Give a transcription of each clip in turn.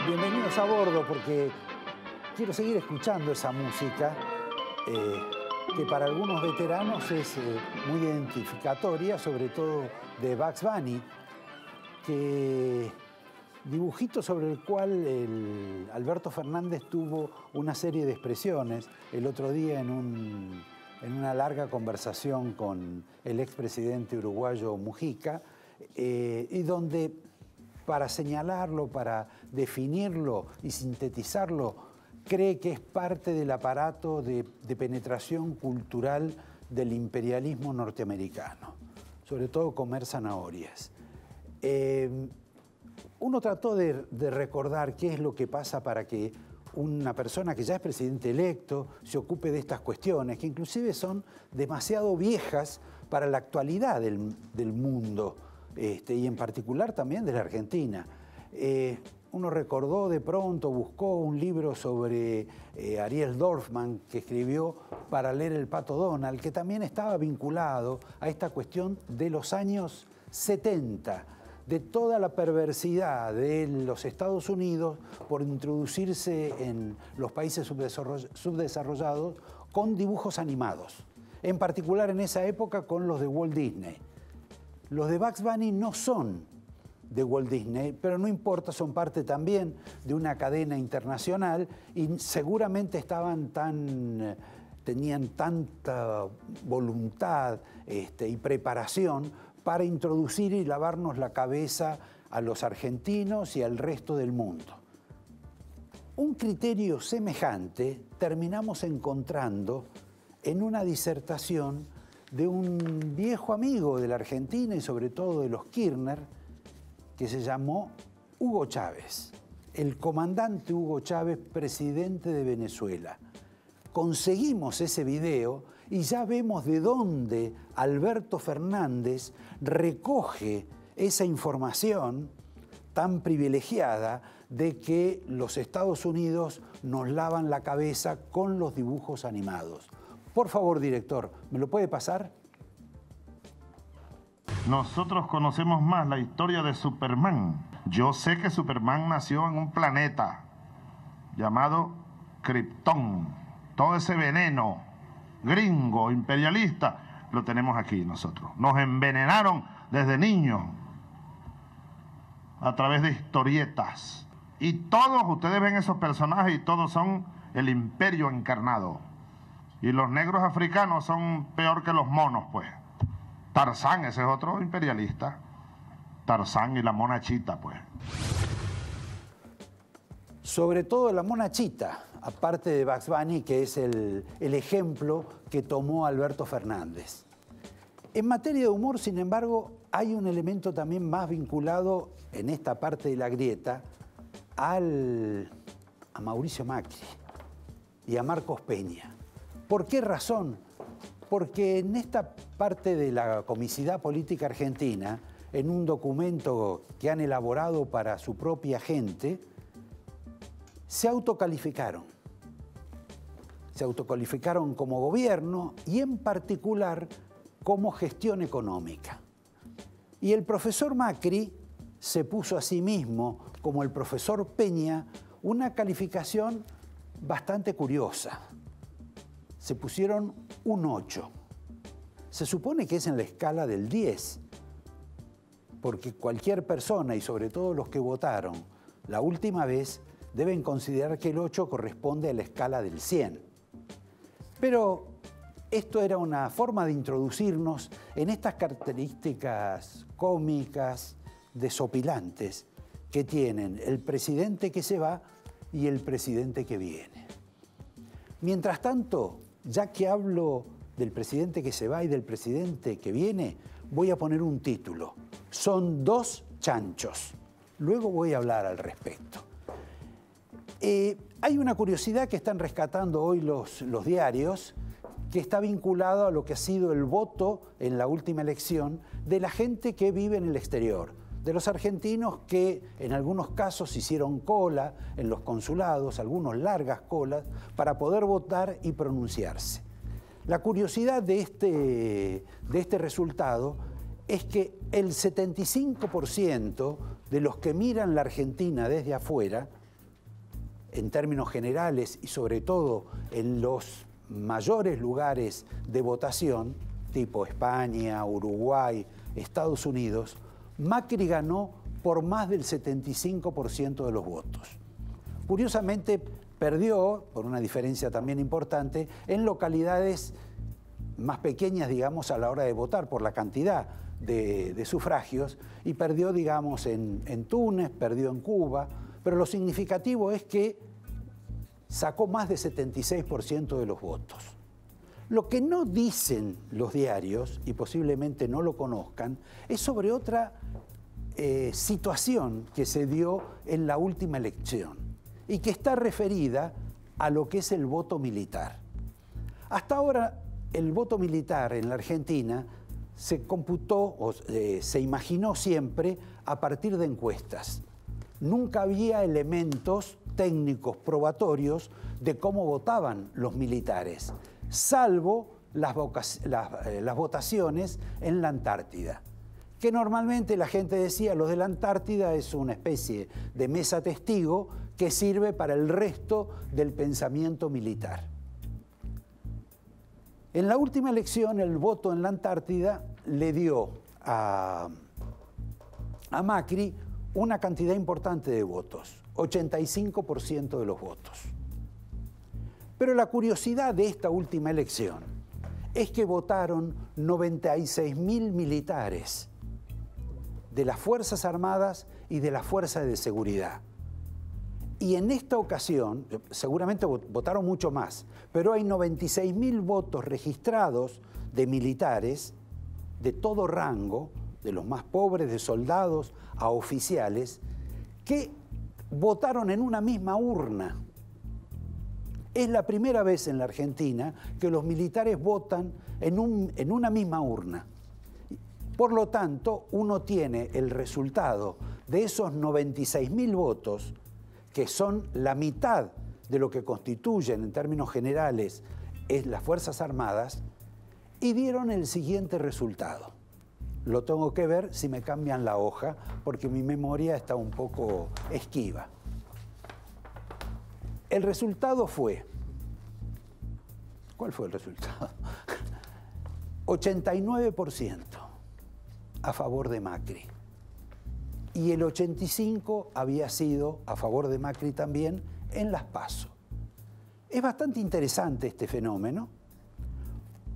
Bienvenidos a bordo porque quiero seguir escuchando esa música que para algunos veteranos es muy identificatoria, sobre todo de Bugs Bunny, dibujito sobre el cual Alberto Fernández tuvo una serie de expresiones el otro día en una larga conversación con el expresidente uruguayo Mujica, y donde para señalarlo, para definirlo y sintetizarlo, cree que es parte del aparato de penetración cultural del imperialismo norteamericano, sobre todo comer zanahorias. Uno trató de recordar qué es lo que pasa para que una persona que ya es presidente electo se ocupe de estas cuestiones, que inclusive son demasiado viejas para la actualidad del mundo, y en particular también de la Argentina. Uno recordó de pronto, buscó un libro sobre Ariel Dorfman que escribió para leer El Pato Donald, que también estaba vinculado a esta cuestión de los años 70, de toda la perversidad de los Estados Unidos por introducirse en los países subdesarrollados con dibujos animados, en particular en esa época con los de Walt Disney. Los de Bugs Bunny no son de Walt Disney, pero no importa, son parte también de una cadena internacional y seguramente tenían tanta voluntad y preparación para introducir y lavarnos la cabeza a los argentinos y al resto del mundo. Un criterio semejante terminamos encontrando en una disertación de un viejo amigo de la Argentina y sobre todo de los Kirchner, que se llamó Hugo Chávez, el comandante Hugo Chávez, presidente de Venezuela. Conseguimos ese video y ya vemos de dónde Alberto Fernández recoge esa información tan privilegiada de que los Estados Unidos nos lavan la cabeza con los dibujos animados. Por favor, director, ¿me lo puede pasar? Nosotros conocemos más la historia de Superman. Yo sé que Superman nació en un planeta llamado Krypton. Todo ese veneno gringo, imperialista, lo tenemos aquí nosotros. Nos envenenaron desde niños a través de historietas. Y todos, ustedes ven esos personajes y todos son el imperio encarnado. Y los negros africanos son peor que los monos, pues. Tarzán, ese es otro imperialista. Tarzán y la mona Chita, pues. Sobre todo la mona Chita, aparte de Bugs Bunny, que es el ejemplo que tomó Alberto Fernández. En materia de humor, sin embargo, hay un elemento también más vinculado en esta parte de la grieta a Mauricio Macri y a Marcos Peña. ¿Por qué razón? Porque en esta parte de la comicidad política argentina, en un documento que han elaborado para su propia gente, se autocalificaron. Se autocalificaron como gobierno y en particular como gestión económica. Y el profesor Macri se puso a sí mismo, como el profesor Peña, una calificación bastante curiosa. Se pusieron un 8. Se supone que es en la escala del 10, porque cualquier persona, y sobre todo los que votaron la última vez, deben considerar que el 8 corresponde a la escala del 100. Pero esto era una forma de introducirnos en estas características cómicas, desopilantes, que tienen el presidente que se va y el presidente que viene. Mientras tanto, ya que hablo del presidente que se va y del presidente que viene, voy a poner un título. Son dos chanchos. Luego voy a hablar al respecto. Hay una curiosidad que están rescatando hoy los diarios, que está vinculado a lo que ha sido el voto en la última elección de la gente que vive en el exterior, de los argentinos que en algunos casos hicieron cola en los consulados, algunos largas colas, para poder votar y pronunciarse. La curiosidad de este resultado es que el 75% de los que miran la Argentina desde afuera en términos generales y sobre todo en los mayores lugares de votación, tipo España, Uruguay, Estados Unidos, Macri ganó por más del 75% de los votos. Curiosamente, perdió, por una diferencia también importante, en localidades más pequeñas, digamos, a la hora de votar por la cantidad de sufragios, y perdió, digamos, en Túnez, perdió en Cuba, pero lo significativo es que sacó más de 76% de los votos. Lo que no dicen los diarios, y posiblemente no lo conozcan, es sobre otra situación que se dio en la última elección y que está referida a lo que es el voto militar. Hasta ahora, el voto militar en la Argentina se computó o se imaginó siempre a partir de encuestas. Nunca había elementos técnicos probatorios de cómo votaban los militares, salvo las votaciones en la Antártida, que normalmente la gente decía, los de la Antártida es una especie de mesa testigo que sirve para el resto del pensamiento militar. En la última elección, el voto en la Antártida le dio a Macri una cantidad importante de votos, 85% de los votos. Pero la curiosidad de esta última elección es que votaron 96.000 militares de las Fuerzas Armadas y de las Fuerzas de Seguridad. Y en esta ocasión, seguramente votaron mucho más, pero hay 96.000 votos registrados de militares de todo rango, de los más pobres, de soldados a oficiales, que votaron en una misma urna. Es la primera vez en la Argentina que los militares votan en una misma urna. Por lo tanto, uno tiene el resultado de esos 96.000 votos, que son la mitad de lo que constituyen en términos generales es las Fuerzas Armadas, y dieron el siguiente resultado. Lo tengo que ver si me cambian la hoja, porque mi memoria está un poco esquiva. El resultado fue... ¿Cuál fue el resultado? 89% a favor de Macri. Y el 85% había sido a favor de Macri también en las PASO. Es bastante interesante este fenómeno,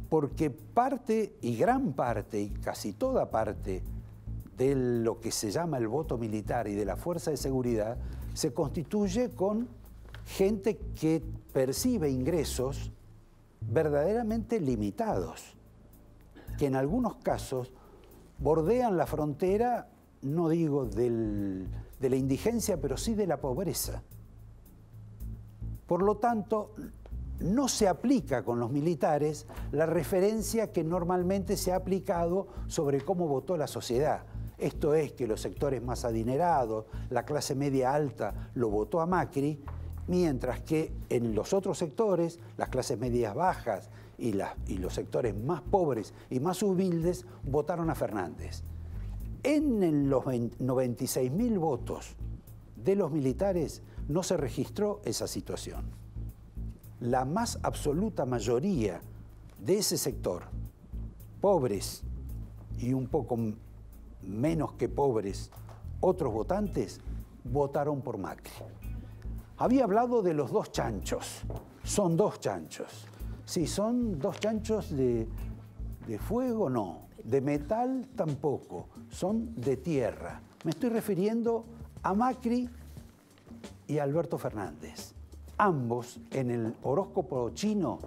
porque parte, y gran parte, y casi toda parte de lo que se llama el voto militar y de la fuerza de seguridad se constituye con gente que percibe ingresos verdaderamente limitados, que en algunos casos bordean la frontera, no digo de la indigencia, pero sí de la pobreza. Por lo tanto, no se aplica con los militares la referencia que normalmente se ha aplicado sobre cómo votó la sociedad. Esto es que los sectores más adinerados, la clase media alta, lo votó a Macri, mientras que en los otros sectores, las clases medias bajas y los sectores más pobres y más humildes, votaron a Fernández. En los 96.000 votos de los militares no se registró esa situación. La más absoluta mayoría de ese sector, pobres y un poco menos que pobres, otros votantes, votaron por Macri. Había hablado de los dos chanchos. Son dos chanchos. Sí, son dos chanchos de fuego, no. De metal, tampoco. Son de tierra. Me estoy refiriendo a Macri y a Alberto Fernández. Ambos, en el horóscopo chino,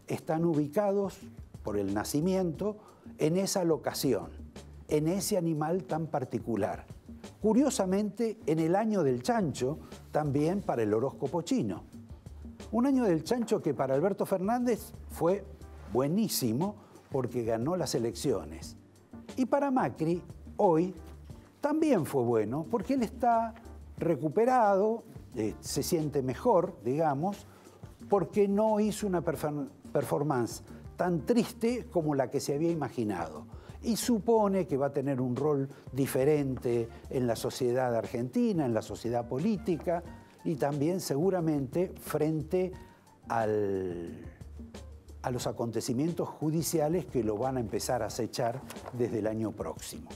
están ubicados por el nacimiento en esa locación, en ese animal tan particular. Curiosamente, en el año del chancho, también para el horóscopo chino. Un año del chancho que para Alberto Fernández fue buenísimo porque ganó las elecciones. Y para Macri, hoy, también fue bueno porque él está recuperado, se siente mejor, digamos, porque no hizo una performance tan triste como la que se había imaginado. Y supone que va a tener un rol diferente en la sociedad argentina, en la sociedad política, y también seguramente frente a los acontecimientos judiciales que lo van a empezar a acechar desde el año próximo.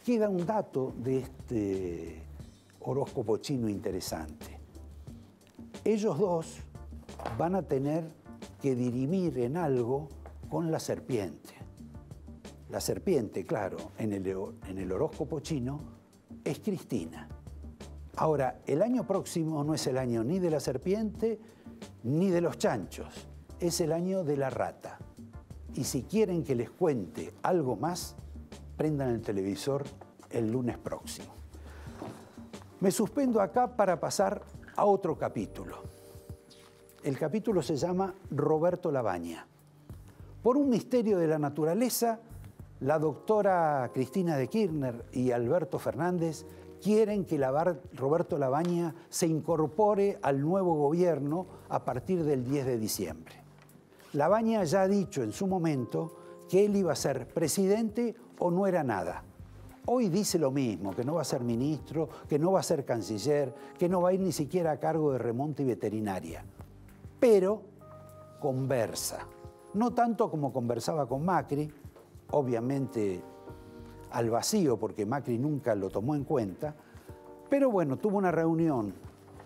Queda un dato de este horóscopo chino interesante. Ellos dos van a tener que dirimir en algo con la serpiente. La serpiente, claro, en el horóscopo chino es Cristina. Ahora, el año próximo no es el año ni de la serpiente ni de los chanchos, es el año de la rata. Y si quieren que les cuente algo más, prendan el televisor el lunes próximo. Me suspendo acá para pasar a otro capítulo. El capítulo se llama Roberto Labaña. Por un misterio de la naturaleza, la doctora Cristina de Kirchner y Alberto Fernández quieren que Roberto Labaña se incorpore al nuevo gobierno a partir del 10 de diciembre. Labaña ya ha dicho en su momento que él iba a ser presidente o no era nada. Hoy dice lo mismo, que no va a ser ministro, que no va a ser canciller, que no va a ir ni siquiera a cargo de remonte y veterinaria. Pero conversa, no tanto como conversaba con Macri, obviamente al vacío porque Macri nunca lo tomó en cuenta, pero bueno, tuvo una reunión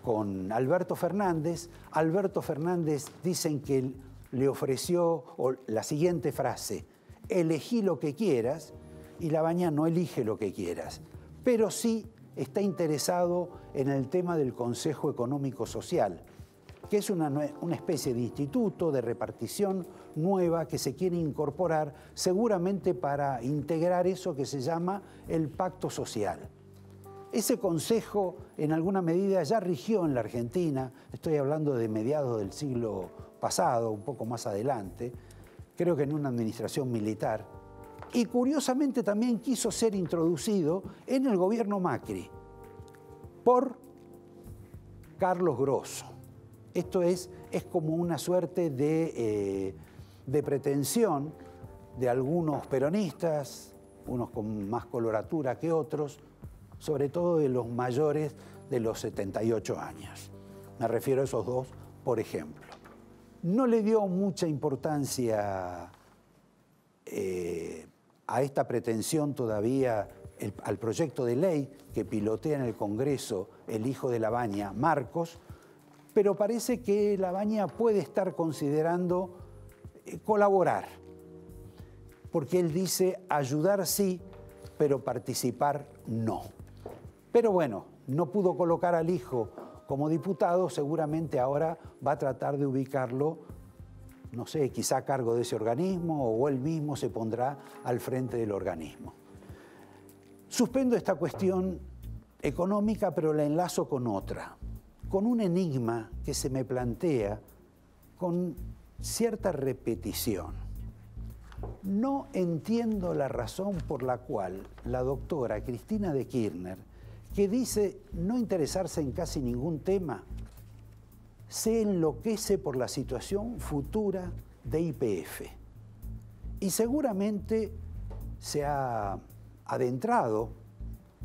con Alberto Fernández. Alberto Fernández dicen que le ofreció la siguiente frase: elegí lo que quieras, y Labaña no elige lo que quieras, pero sí está interesado en el tema del Consejo Económico Social, que es una especie de instituto de repartición nueva que se quiere incorporar seguramente para integrar eso que se llama el pacto social. Ese consejo en alguna medida ya rigió en la Argentina, estoy hablando de mediados del siglo pasado, un poco más adelante, creo que en una administración militar, y curiosamente también quiso ser introducido en el gobierno Macri por Carlos Grosso. Esto es como una suerte de pretensión de algunos peronistas, unos con más coloratura que otros, sobre todo de los mayores de los 78 años. Me refiero a esos dos, por ejemplo. No le dio mucha importancia a esta pretensión todavía al proyecto de ley que pilotea en el Congreso el hijo de Labaña, Marcos, pero parece que Labaña puede estar considerando colaborar, porque él dice ayudar sí, pero participar no. Pero bueno, no pudo colocar al hijo como diputado, seguramente ahora va a tratar de ubicarlo, no sé, quizá a cargo de ese organismo o él mismo se pondrá al frente del organismo. Suspendo esta cuestión económica, pero la enlazo con otra, con un enigma que se me plantea con cierta repetición. No entiendo la razón por la cual la doctora Cristina de Kirchner, que dice no interesarse en casi ningún tema, se enloquece por la situación futura de YPF. Y seguramente se ha adentrado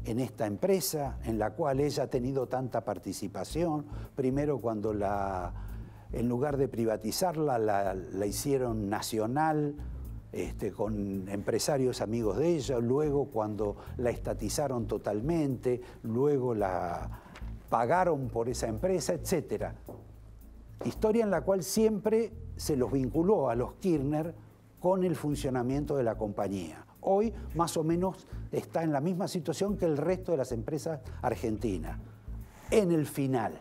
en esta empresa en la cual ella ha tenido tanta participación, primero cuando en lugar de privatizarla la hicieron nacional, con empresarios amigos de ella, luego cuando la estatizaron totalmente, luego la pagaron por esa empresa, etc. Historia en la cual siempre se los vinculó a los Kirchner con el funcionamiento de la compañía. Hoy más o menos está en la misma situación que el resto de las empresas argentinas, en el final.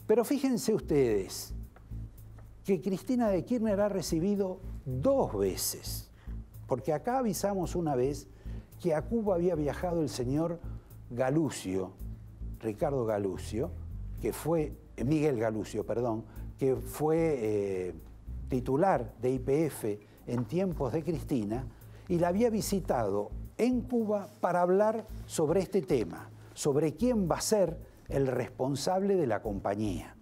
Pero fíjense ustedes que Cristina de Kirchner ha recibido 2 veces, porque acá avisamos una vez que a Cuba había viajado el señor Galucio, Ricardo Galucio, que fue, Miguel Galucio, perdón, que fue titular de YPF en tiempos de Cristina, y la había visitado en Cuba para hablar sobre este tema, sobre quién va a ser el responsable de la compañía.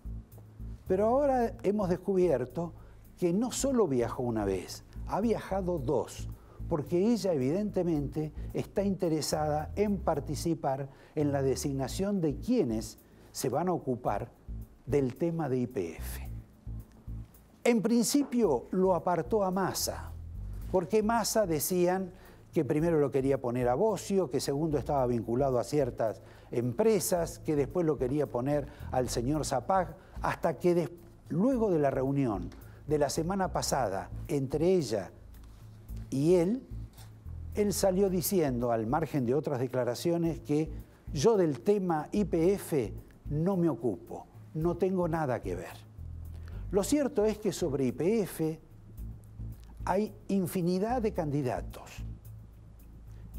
Pero ahora hemos descubierto que no solo viajó una vez, ha viajado 2, porque ella evidentemente está interesada en participar en la designación de quienes se van a ocupar del tema de YPF. En principio lo apartó a Massa, porque Massa decían que primero lo quería poner a Bosio, que segundo estaba vinculado a ciertas empresas, que después lo quería poner al señor Zapag, hasta que luego de la reunión de la semana pasada entre ella y él salió diciendo, al margen de otras declaraciones, que yo del tema YPF no me ocupo, no tengo nada que ver. Lo cierto es que sobre YPF hay infinidad de candidatos.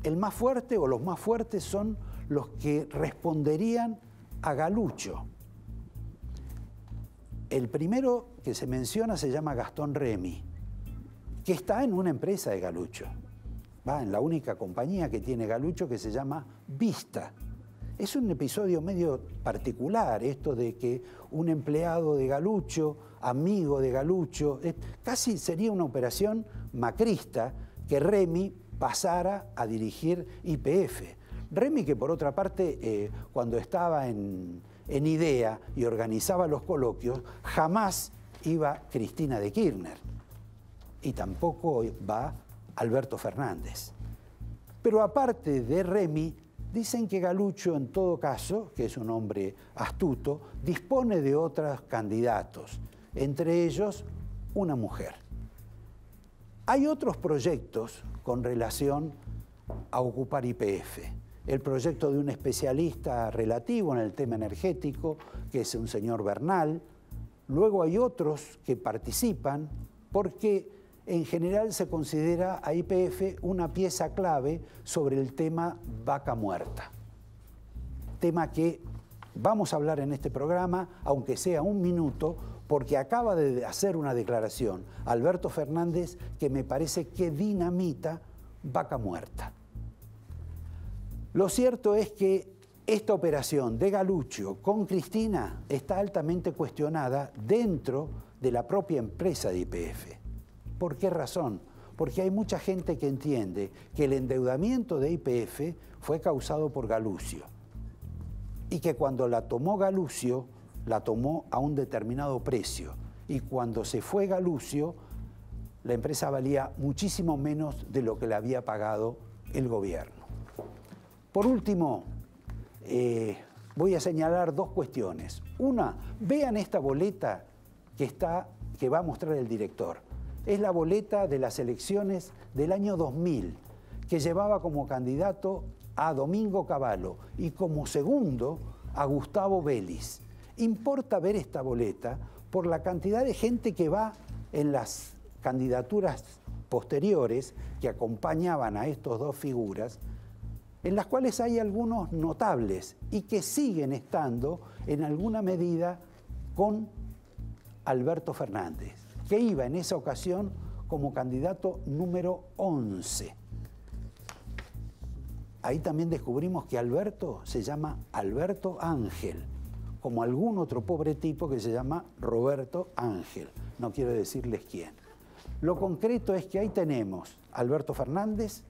El más fuerte o los más fuertes son los que responderían a Galucho. El primero que se menciona se llama Gastón Remy, que está en una empresa de Galucho. Va en la única compañía que tiene Galucho, que se llama Vista. Es un episodio medio particular esto de que un empleado de Galucho, amigo de Galucho, casi sería una operación macrista que Remy pasara a dirigir YPF. Remy, que por otra parte, cuando estaba en IDEA y organizaba los coloquios, jamás iba Cristina de Kirchner y tampoco va Alberto Fernández. Pero aparte de Remy, dicen que Galucho, en todo caso, que es un hombre astuto, dispone de otros candidatos, entre ellos una mujer. Hay otros proyectos con relación a ocupar YPF. El proyecto de un especialista relativo en el tema energético, que es un señor Bernal. Luego hay otros que participan porque en general se considera a YPF una pieza clave sobre el tema vaca muerta. Tema que vamos a hablar en este programa, aunque sea un minuto, porque acaba de hacer una declaración Alberto Fernández que me parece que dinamita vaca muerta. Lo cierto es que esta operación de Galucho con Cristina está altamente cuestionada dentro de la propia empresa de YPF. ¿Por qué razón? Porque hay mucha gente que entiende que el endeudamiento de YPF fue causado por Galucio y que cuando la tomó Galucio, la tomó a un determinado precio, y cuando se fue Galucio, la empresa valía muchísimo menos de lo que le había pagado el gobierno. Por último, voy a señalar dos cuestiones. Una, vean esta boleta que va a mostrar el director. Es la boleta de las elecciones del año 2000, que llevaba como candidato a Domingo Cavallo y como segundo a Gustavo Vélez. Importa ver esta boleta por la cantidad de gente que va en las candidaturas posteriores que acompañaban a estos dos figuras, en las cuales hay algunos notables y que siguen estando en alguna medida con Alberto Fernández, que iba en esa ocasión como candidato número 11. Ahí también descubrimos que Alberto se llama Alberto Ángel, como algún otro pobre tipo que se llama Roberto Ángel. No quiero decirles quién. Lo concreto es que ahí tenemos a Alberto Fernández,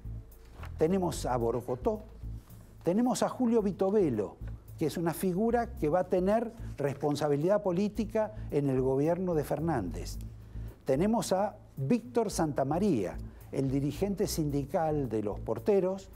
tenemos a Borocotó, tenemos a Julio Vitovelo, que es una figura que va a tener responsabilidad política en el gobierno de Fernández. Tenemos a Víctor Santamaría, el dirigente sindical de los porteros,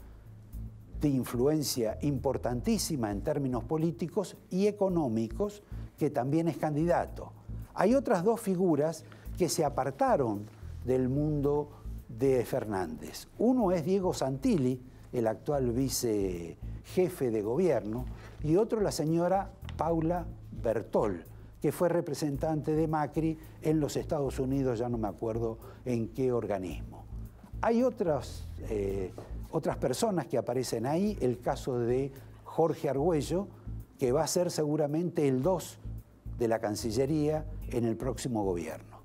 de influencia importantísima en términos políticos y económicos, que también es candidato. Hay otras dos figuras que se apartaron del mundo de Fernández. Uno es Diego Santilli, el actual vicejefe de gobierno, y otro la señora Paula Bertol, que fue representante de Macri en los Estados Unidos, ya no me acuerdo en qué organismo. Hay otras personas que aparecen ahí, el caso de Jorge Argüello, que va a ser seguramente el 2 de la Cancillería en el próximo gobierno.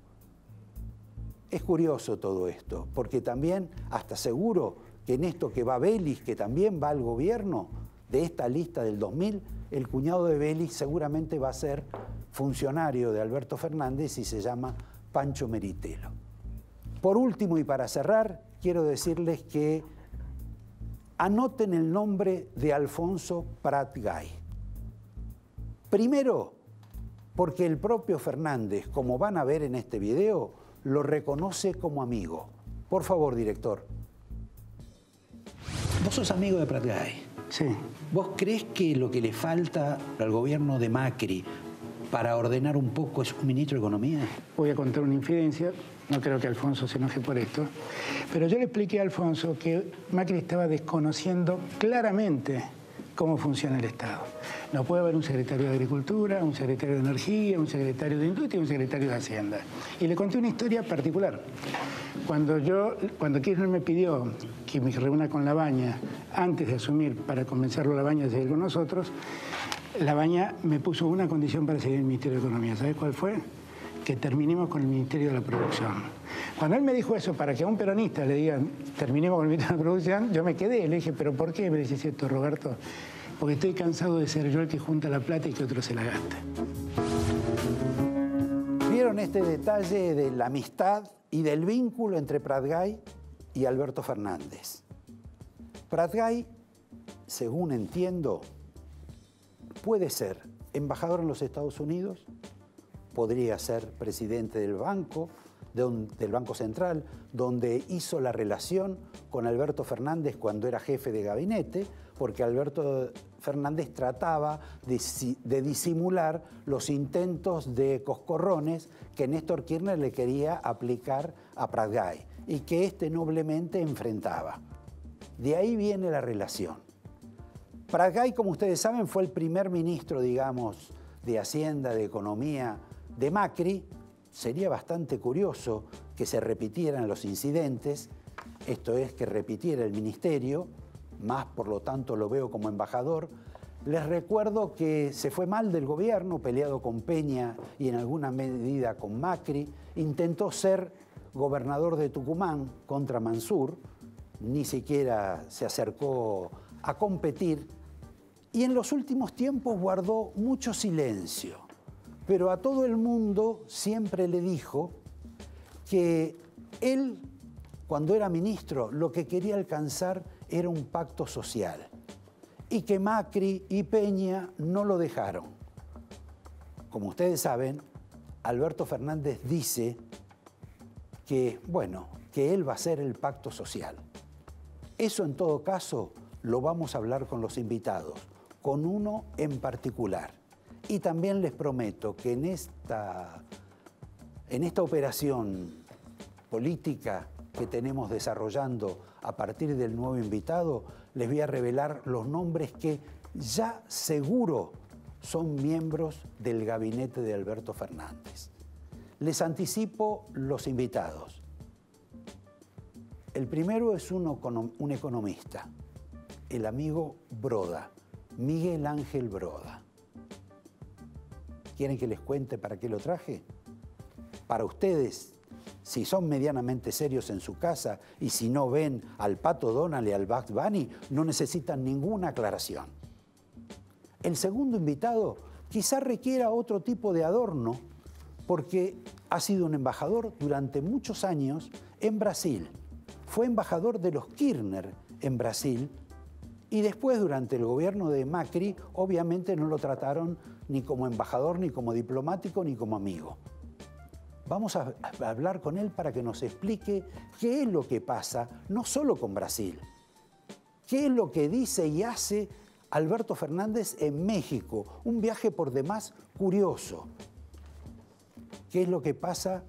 Es curioso todo esto, porque también, hasta seguro que en esto que va Vélez, que también va al gobierno, de esta lista del 2000, el cuñado de Vélez seguramente va a ser funcionario de Alberto Fernández y se llama Pancho Meritelo. Por último, y para cerrar, quiero decirles que anoten el nombre de Alfonso Prat Gay. Primero, porque el propio Fernández, como van a ver en este video, lo reconoce como amigo. Por favor, director. Vos sos amigo de Pratgay. Sí. ¿Vos crees que lo que le falta al gobierno de Macri para ordenar un poco es un ministro de Economía? Voy a contar una infidencia, no creo que Alfonso se enoje por esto, pero yo le expliqué a Alfonso que Macri estaba desconociendo claramente cómo funciona el Estado. No puede haber un secretario de Agricultura, un secretario de Energía, un secretario de Industria y un secretario de Hacienda. Y le conté una historia particular. Cuando Kirchner me pidió que me reúna con Labaña antes de asumir para convencerlo a Labaña de seguir con nosotros, Labaña me puso una condición para seguir el Ministerio de Economía. ¿Sabes cuál fue? Que terminemos con el Ministerio de la Producción. Cuando él me dijo eso, para que a un peronista le digan terminemos con el Ministerio de la Producción, yo me quedé. Le dije, ¿pero por qué me decís esto, Roberto? Porque estoy cansado de ser yo el que junta la plata y que otro se la gaste. ¿Vieron este detalle de la amistad y del vínculo entre Pratgay y Alberto Fernández? Pratgay, según entiendo, puede ser embajador en los Estados Unidos, podría ser presidente del Banco Central, donde hizo la relación con Alberto Fernández cuando era jefe de gabinete, porque Alberto Fernández trataba de disimular los intentos de coscorrones que Néstor Kirchner le quería aplicar a Pratgay y que éste noblemente enfrentaba. De ahí viene la relación. Pratgay, como ustedes saben, fue el primer ministro, digamos, de Hacienda, de Economía, de Macri. Sería bastante curioso que se repitieran los incidentes, esto es, que repitiera el ministerio, más por lo tanto lo veo como embajador. Les recuerdo que se fue mal del gobierno, peleado con Peña y en alguna medida con Macri. Intentó ser gobernador de Tucumán contra Mansur, ni siquiera se acercó a competir. Y en los últimos tiempos guardó mucho silencio, pero a todo el mundo siempre le dijo que él, cuando era ministro, lo que quería alcanzar era un pacto social y que Macri y Peña no lo dejaron. Como ustedes saben, Alberto Fernández dice que, bueno, que él va a hacer el pacto social. Eso en todo caso lo vamos a hablar con los invitados, con uno en particular. Y también les prometo que en esta operación política que tenemos desarrollando a partir del nuevo invitado, les voy a revelar los nombres que ya seguro son miembros del gabinete de Alberto Fernández. Les anticipo los invitados. El primero es un economista, el amigo Broda, Miguel Ángel Broda. ¿Quieren que les cuente para qué lo traje? Para ustedes, si son medianamente serios en su casa y si no ven al Pato Donald y al Bugs Bunny, no necesitan ninguna aclaración. El segundo invitado quizá requiera otro tipo de adorno porque ha sido un embajador durante muchos años en Brasil. Fue embajador de los Kirchner en Brasil y después, durante el gobierno de Macri, obviamente no lo trataron ni como embajador, ni como diplomático, ni como amigo. Vamos a hablar con él para que nos explique qué es lo que pasa, no solo con Brasil, qué es lo que dice y hace Alberto Fernández en México, un viaje por demás curioso. ¿Qué es lo que pasa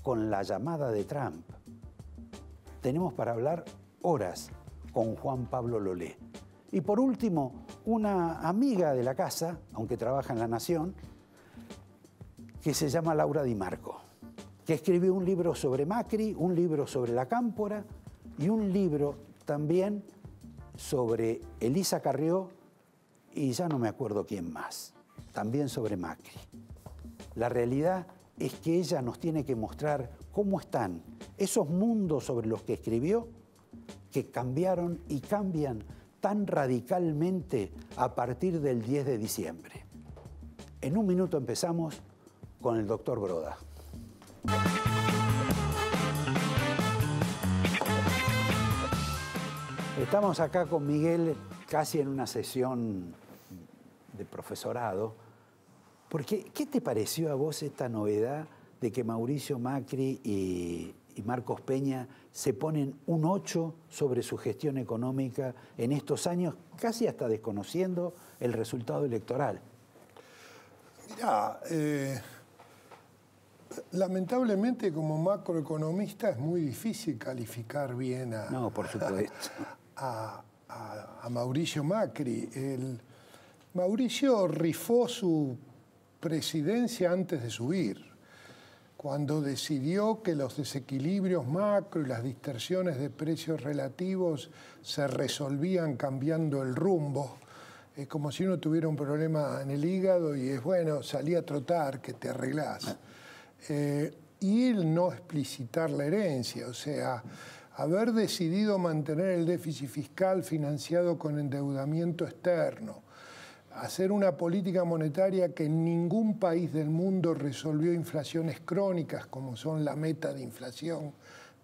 con la llamada de Trump? Tenemos para hablar horas con Juan Pablo Lolé. Y por último, una amiga de la casa, aunque trabaja en La Nación, que se llama Laura Di Marco, que escribió un libro sobre Macri, un libro sobre la Cámpora y un libro también sobre Elisa Carrió y ya no me acuerdo quién más, también sobre Macri. La realidad es que ella nos tiene que mostrar cómo están esos mundos sobre los que escribió que cambiaron y cambian tan radicalmente a partir del 10 de diciembre. En un minuto empezamos con el doctor Broda. Estamos acá con Miguel casi en una sesión de profesorado Porque, ¿qué te pareció a vos esta novedad de que Mauricio Macri y Marcos Peña se ponen un 8 sobre su gestión económica en estos años, casi hasta desconociendo el resultado electoral? Mirá, lamentablemente como macroeconomista es muy difícil calificar bien No, por supuesto. a Mauricio Macri. Mauricio rifó su presidencia antes de subir, cuando decidió que los desequilibrios macro y las distorsiones de precios relativos se resolvían cambiando el rumbo. Es como si uno tuviera un problema en el hígado y es bueno, salí a trotar, que te arreglás. Y el no explicitar la herencia, o sea, haber decidido mantener el déficit fiscal financiado con endeudamiento externo, hacer una política monetaria que en ningún país del mundo resolvió inflaciones crónicas, como son la meta de inflación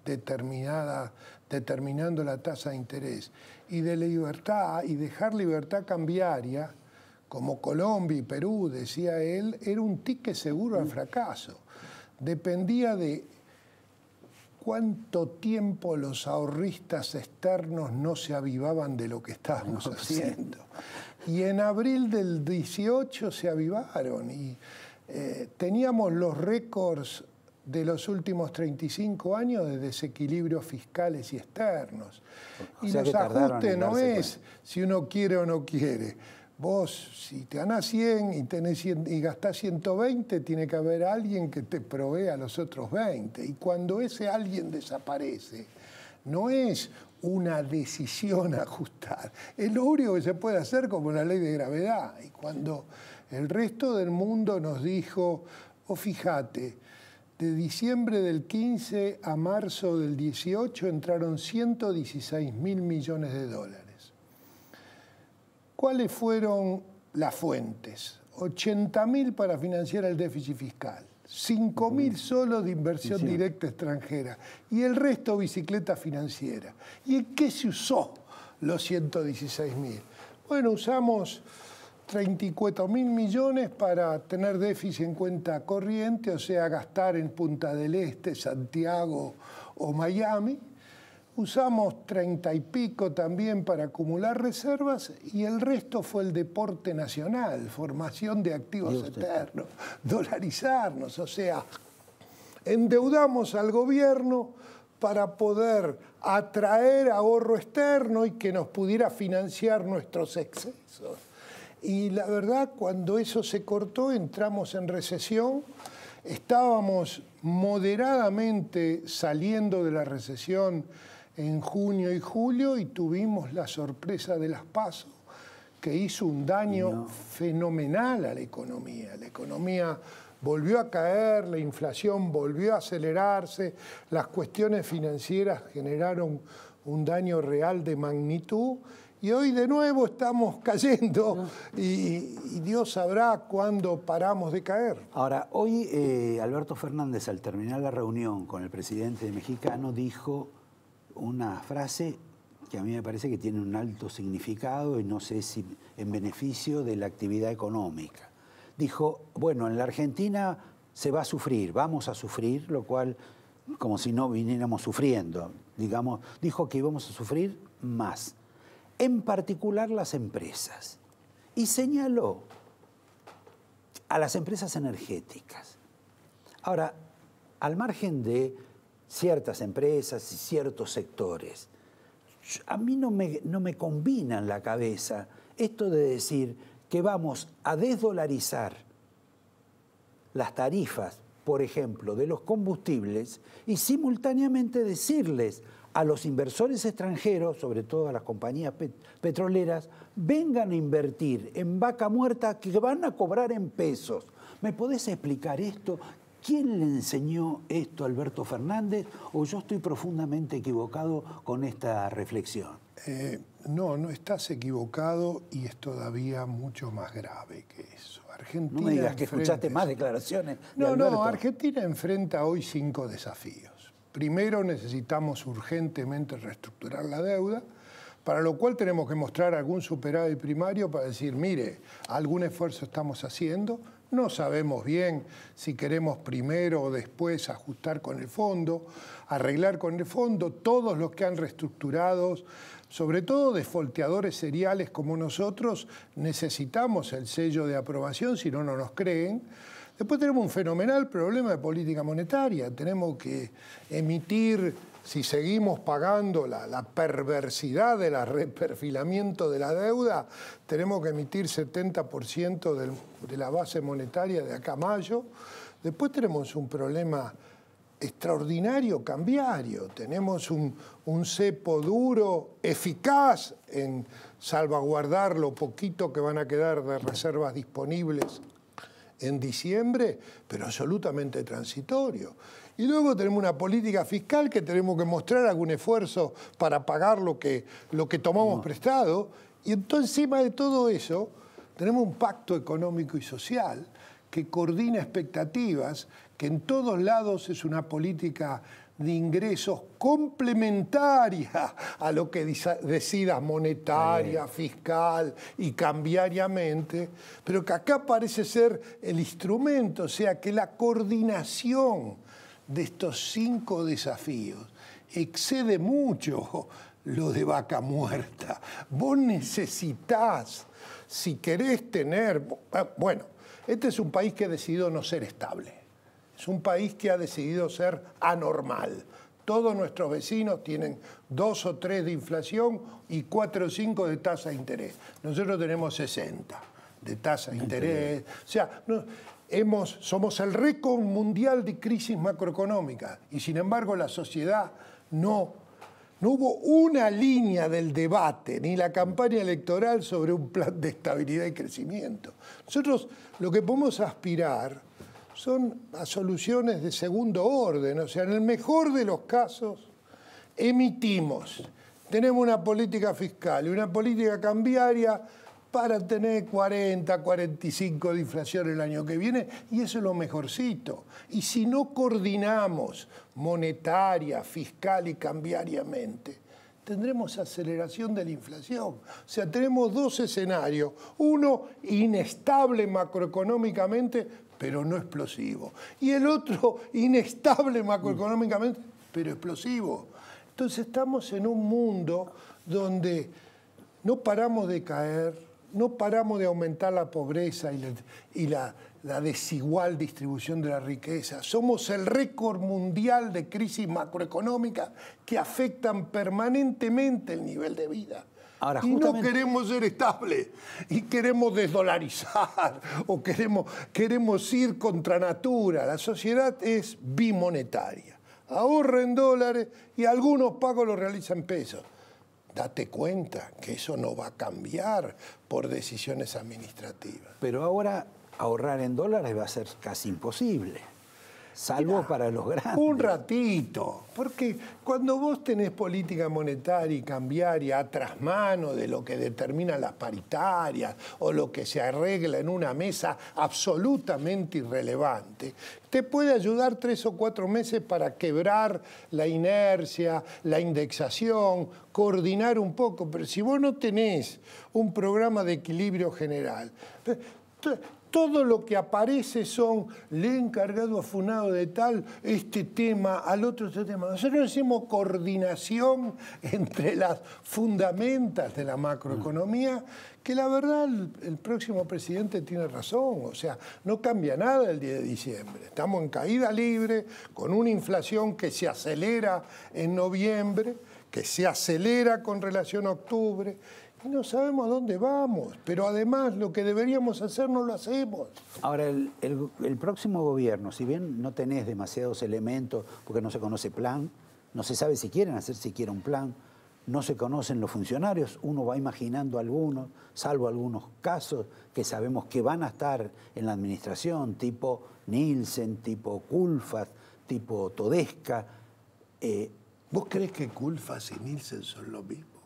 determinando la tasa de interés, y de libertad, y dejar libertad cambiaria, como Colombia y Perú, decía él, era un ticket seguro al fracaso. Dependía de cuánto tiempo los ahorristas externos no se avivaban de lo que estábamos haciendo. Y en abril del 18 se avivaron y teníamos los récords de los últimos 35 años de desequilibrios fiscales y externos. Y los ajustes no es si uno quiere o no quiere. Vos, si te ganás 100 y gastás 120, tiene que haber alguien que te provea los otros 20. Y cuando ese alguien desaparece, no es una decisión a ajustar. Es lo único que se puede hacer como la ley de gravedad. Y cuando el resto del mundo nos dijo, fíjate, de diciembre del 15 a marzo del 18 entraron 116.000 millones de dólares. ¿Cuáles fueron las fuentes? 80.000 para financiar el déficit fiscal, 5.000 solo de inversión directa extranjera y el resto bicicleta financiera. ¿Y en qué se usó los 116.000? Bueno, usamos 34.000 millones para tener déficit en cuenta corriente, o sea, gastar en Punta del Este, Santiago o Miami. Usamos 30 y pico también para acumular reservas y el resto fue el deporte nacional, formación de activos externos, dolarizarnos, o sea, endeudamos al gobierno para poder atraer ahorro externo y que nos pudiera financiar nuestros excesos. Y la verdad, cuando eso se cortó, entramos en recesión, estábamos moderadamente saliendo de la recesión en junio y julio y tuvimos la sorpresa de las PASO, que hizo un daño fenomenal a la economía. La economía volvió a caer, la inflación volvió a acelerarse, las cuestiones financieras generaron un daño real de magnitud y hoy de nuevo estamos cayendo y Dios sabrá cuándo paramos de caer. Ahora, hoy Alberto Fernández, al terminar la reunión con el presidente mexicano, dijo una frase que a mí me parece que tiene un alto significado y no sé si en beneficio de la actividad económica. Dijo, bueno, en la Argentina se va a sufrir, vamos a sufrir, lo cual, como si no viniéramos sufriendo, digamos, dijo que íbamos a sufrir más, en particular las empresas. Y señaló a las empresas energéticas. Ahora, al margen de ciertas empresas y ciertos sectores, a mí no me combina en la cabeza esto de decir que vamos a desdolarizar las tarifas, por ejemplo, de los combustibles y simultáneamente decirles a los inversores extranjeros, sobre todo a las compañías petroleras, vengan a invertir en vaca muerta que van a cobrar en pesos. ¿Me podés explicar esto? ¿Quién le enseñó esto a Alberto Fernández o yo estoy profundamente equivocado con esta reflexión? No estás equivocado y es todavía mucho más grave que eso. Argentina no me digas que escuchaste más declaraciones de No, Alberto. no, Argentina enfrenta hoy 5 desafíos. Primero, necesitamos urgentemente reestructurar la deuda, para lo cual tenemos que mostrar algún superávit primario para decir, mire, algún esfuerzo estamos haciendo. No sabemos bien si queremos primero o después ajustar con el fondo, arreglar con el fondo. Todos los que han reestructurado, sobre todo desfolteadores seriales como nosotros, necesitamos el sello de aprobación, si no, no nos creen. Después tenemos un fenomenal problema de política monetaria. Tenemos que emitir, si seguimos pagando la perversidad del reperfilamiento de la deuda, tenemos que emitir 70% de la base monetaria de acá a mayo. Después tenemos un problema extraordinario cambiario. Tenemos un cepo duro, eficaz en salvaguardar lo poquito que van a quedar de reservas disponibles en diciembre, pero absolutamente transitorio. Y luego tenemos una política fiscal que tenemos que mostrar algún esfuerzo para pagar lo que tomamos prestado. Y entonces, encima de todo eso, tenemos un pacto económico y social que coordina expectativas, que en todos lados es una política de ingresos complementaria a lo que decidas monetaria, fiscal y cambiariamente, pero que acá parece ser el instrumento, o sea, que la coordinación de estos 5 desafíos excede mucho lo de vaca muerta. Vos necesitás, si querés tener... Bueno, este es un país que ha decidido no ser estable. Es un país que ha decidido ser anormal. Todos nuestros vecinos tienen 2 o 3 de inflación y 4 o 5 de tasa de interés. Nosotros tenemos 60 de tasa de interés. O sea, somos el récord mundial de crisis macroeconómica y sin embargo la sociedad no hubo una línea del debate ni la campaña electoral sobre un plan de estabilidad y crecimiento. Nosotros lo que podemos aspirar son a soluciones de segundo orden, o sea, en el mejor de los casos tenemos una política fiscal y una política cambiaria para tener 40, 45 de inflación el año que viene, y eso es lo mejorcito. Y si no coordinamos monetaria, fiscal y cambiariamente, tendremos aceleración de la inflación. O sea, tenemos 2 escenarios. Uno, inestable macroeconómicamente, pero no explosivo. Y el otro, inestable macroeconómicamente, pero explosivo. Entonces estamos en un mundo donde no paramos de caer, no paramos de aumentar la pobreza y la desigual distribución de la riqueza. Somos el récord mundial de crisis macroeconómica que afectan permanentemente el nivel de vida. Ahora, y no queremos ser estables, y queremos desdolarizar, o queremos ir contra natura. La sociedad es bimonetaria. Ahorra en dólares y algunos pagos los realiza en pesos. Date cuenta que eso no va a cambiar por decisiones administrativas. Pero ahora ahorrar en dólares va a ser casi imposible, salvo para los grandes. Un ratito, porque cuando vos tenés política monetaria y cambiaria a trasmano de lo que determinan las paritarias o lo que se arregla en una mesa absolutamente irrelevante, te puede ayudar 3 o 4 meses para quebrar la inercia, la indexación, coordinar un poco, pero si vos no tenés un programa de equilibrio general, todo lo que aparece son, le he encargado a Funado de tal este tema, al otro este tema. Nosotros decimos coordinación entre las fundamentas de la macroeconomía, que la verdad el próximo presidente tiene razón. O sea, no cambia nada el 10 de diciembre. Estamos en caída libre, con una inflación que se acelera en noviembre, que se acelera con relación a octubre, y no sabemos a dónde vamos, pero además lo que deberíamos hacer no lo hacemos. Ahora, el próximo gobierno, si bien no tenés demasiados elementos, porque no se conoce plan, no se sabe si quieren hacer siquiera un plan, no se conocen los funcionarios, uno va imaginando algunos, salvo algunos casos que sabemos que van a estar en la administración, tipo Nielsen, tipo Culfas, tipo Todesca. ¿Vos crees que Culfas y Nielsen son lo mismo?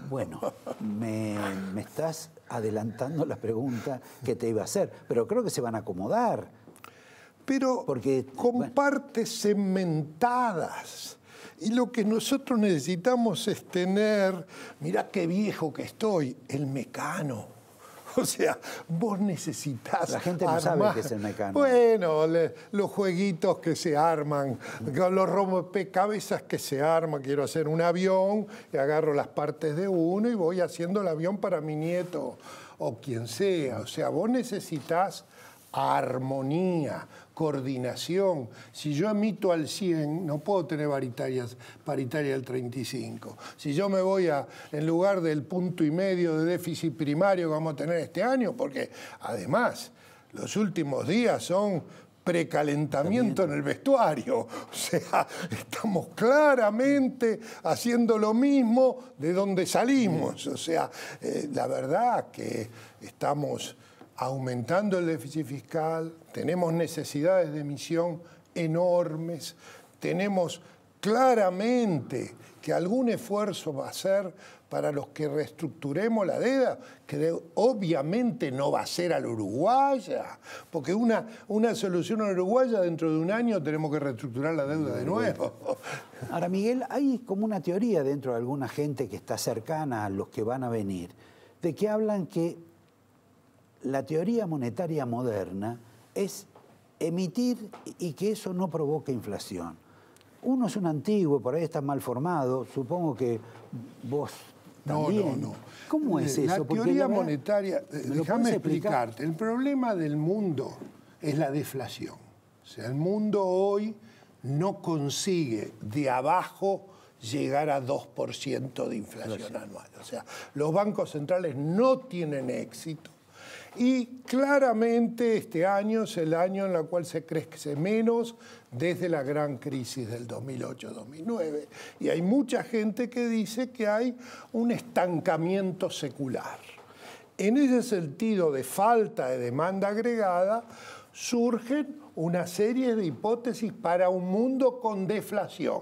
Bueno, me estás adelantando la pregunta que te iba a hacer, pero creo que se van a acomodar. Pero con partes segmentadas. Y lo que nosotros necesitamos es tener, mirá qué viejo que estoy, el Mecano. O sea, vos necesitas La gente no sabe qué es el Mecano. Bueno, los jueguitos que se arman, los rompecabezas que se arman. Quiero hacer un avión y agarro las partes de uno y voy haciendo el avión para mi nieto o quien sea. O sea, vos necesitas armonía, coordinación. Si yo emito al 100, no puedo tener paritaria del 35. Si yo me voy en lugar del 1,5 de déficit primario que vamos a tener este año, porque además los últimos días son precalentamiento en el vestuario. O sea, estamos claramente haciendo lo mismo de donde salimos. O sea, la verdad que estamos aumentando el déficit fiscal, tenemos necesidades de emisión enormes, tenemos claramente que algún esfuerzo va a ser para los que reestructuremos la deuda, que obviamente no va a ser a la uruguaya, porque una solución a la uruguaya dentro de un año tenemos que reestructurar la deuda de nuevo. Ahora, Miguel, hay como una teoría dentro de alguna gente que está cercana a los que van a venir, de que hablan que la teoría monetaria moderna es emitir y que eso no provoca inflación. Uno es un antiguo, por ahí está mal formado, supongo que vos también. No. ¿Cómo es eso? La teoría monetaria, déjame explicarte, el problema del mundo es la deflación. O sea, el mundo hoy no consigue de abajo llegar a 2% de inflación anual. O sea, los bancos centrales no tienen éxito. Y claramente este año es el año en el cual se crece menos desde la gran crisis del 2008-2009. Y hay mucha gente que dice que hay un estancamiento secular. En ese sentido de falta de demanda agregada, surgen una serie de hipótesis para un mundo con deflación,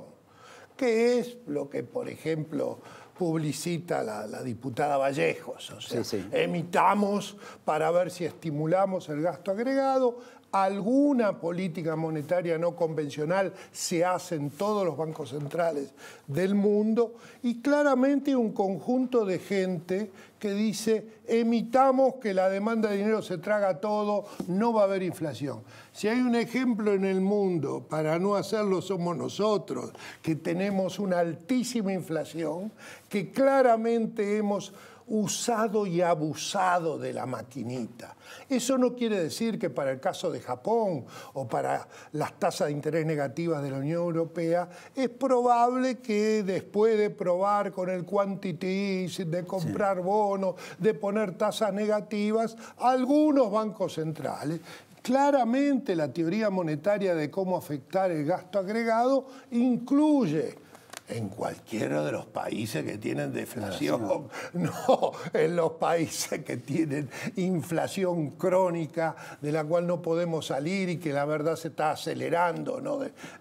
que es lo que, por ejemplo, publicita la diputada Vallejos. O sea, emitamos para ver si estimulamos el gasto agregado. Alguna política monetaria no convencional se hace en todos los bancos centrales del mundo y claramente un conjunto de gente que dice emitamos que la demanda de dinero se traga todo, no va a haber inflación. Si hay un ejemplo en el mundo, para no hacerlo somos nosotros, que tenemos una altísima inflación, que claramente hemos usado y abusado de la maquinita. Eso no quiere decir que para el caso de Japón o para las tasas de interés negativas de la Unión Europea es probable que después de probar con el quantity easing, de comprar bonos, de poner tasas negativas, algunos bancos centrales, claramente la teoría monetaria de cómo afectar el gasto agregado incluye en cualquiera de los países que tienen deflación, no en los países que tienen inflación crónica de la cual no podemos salir y que la verdad se está acelerando,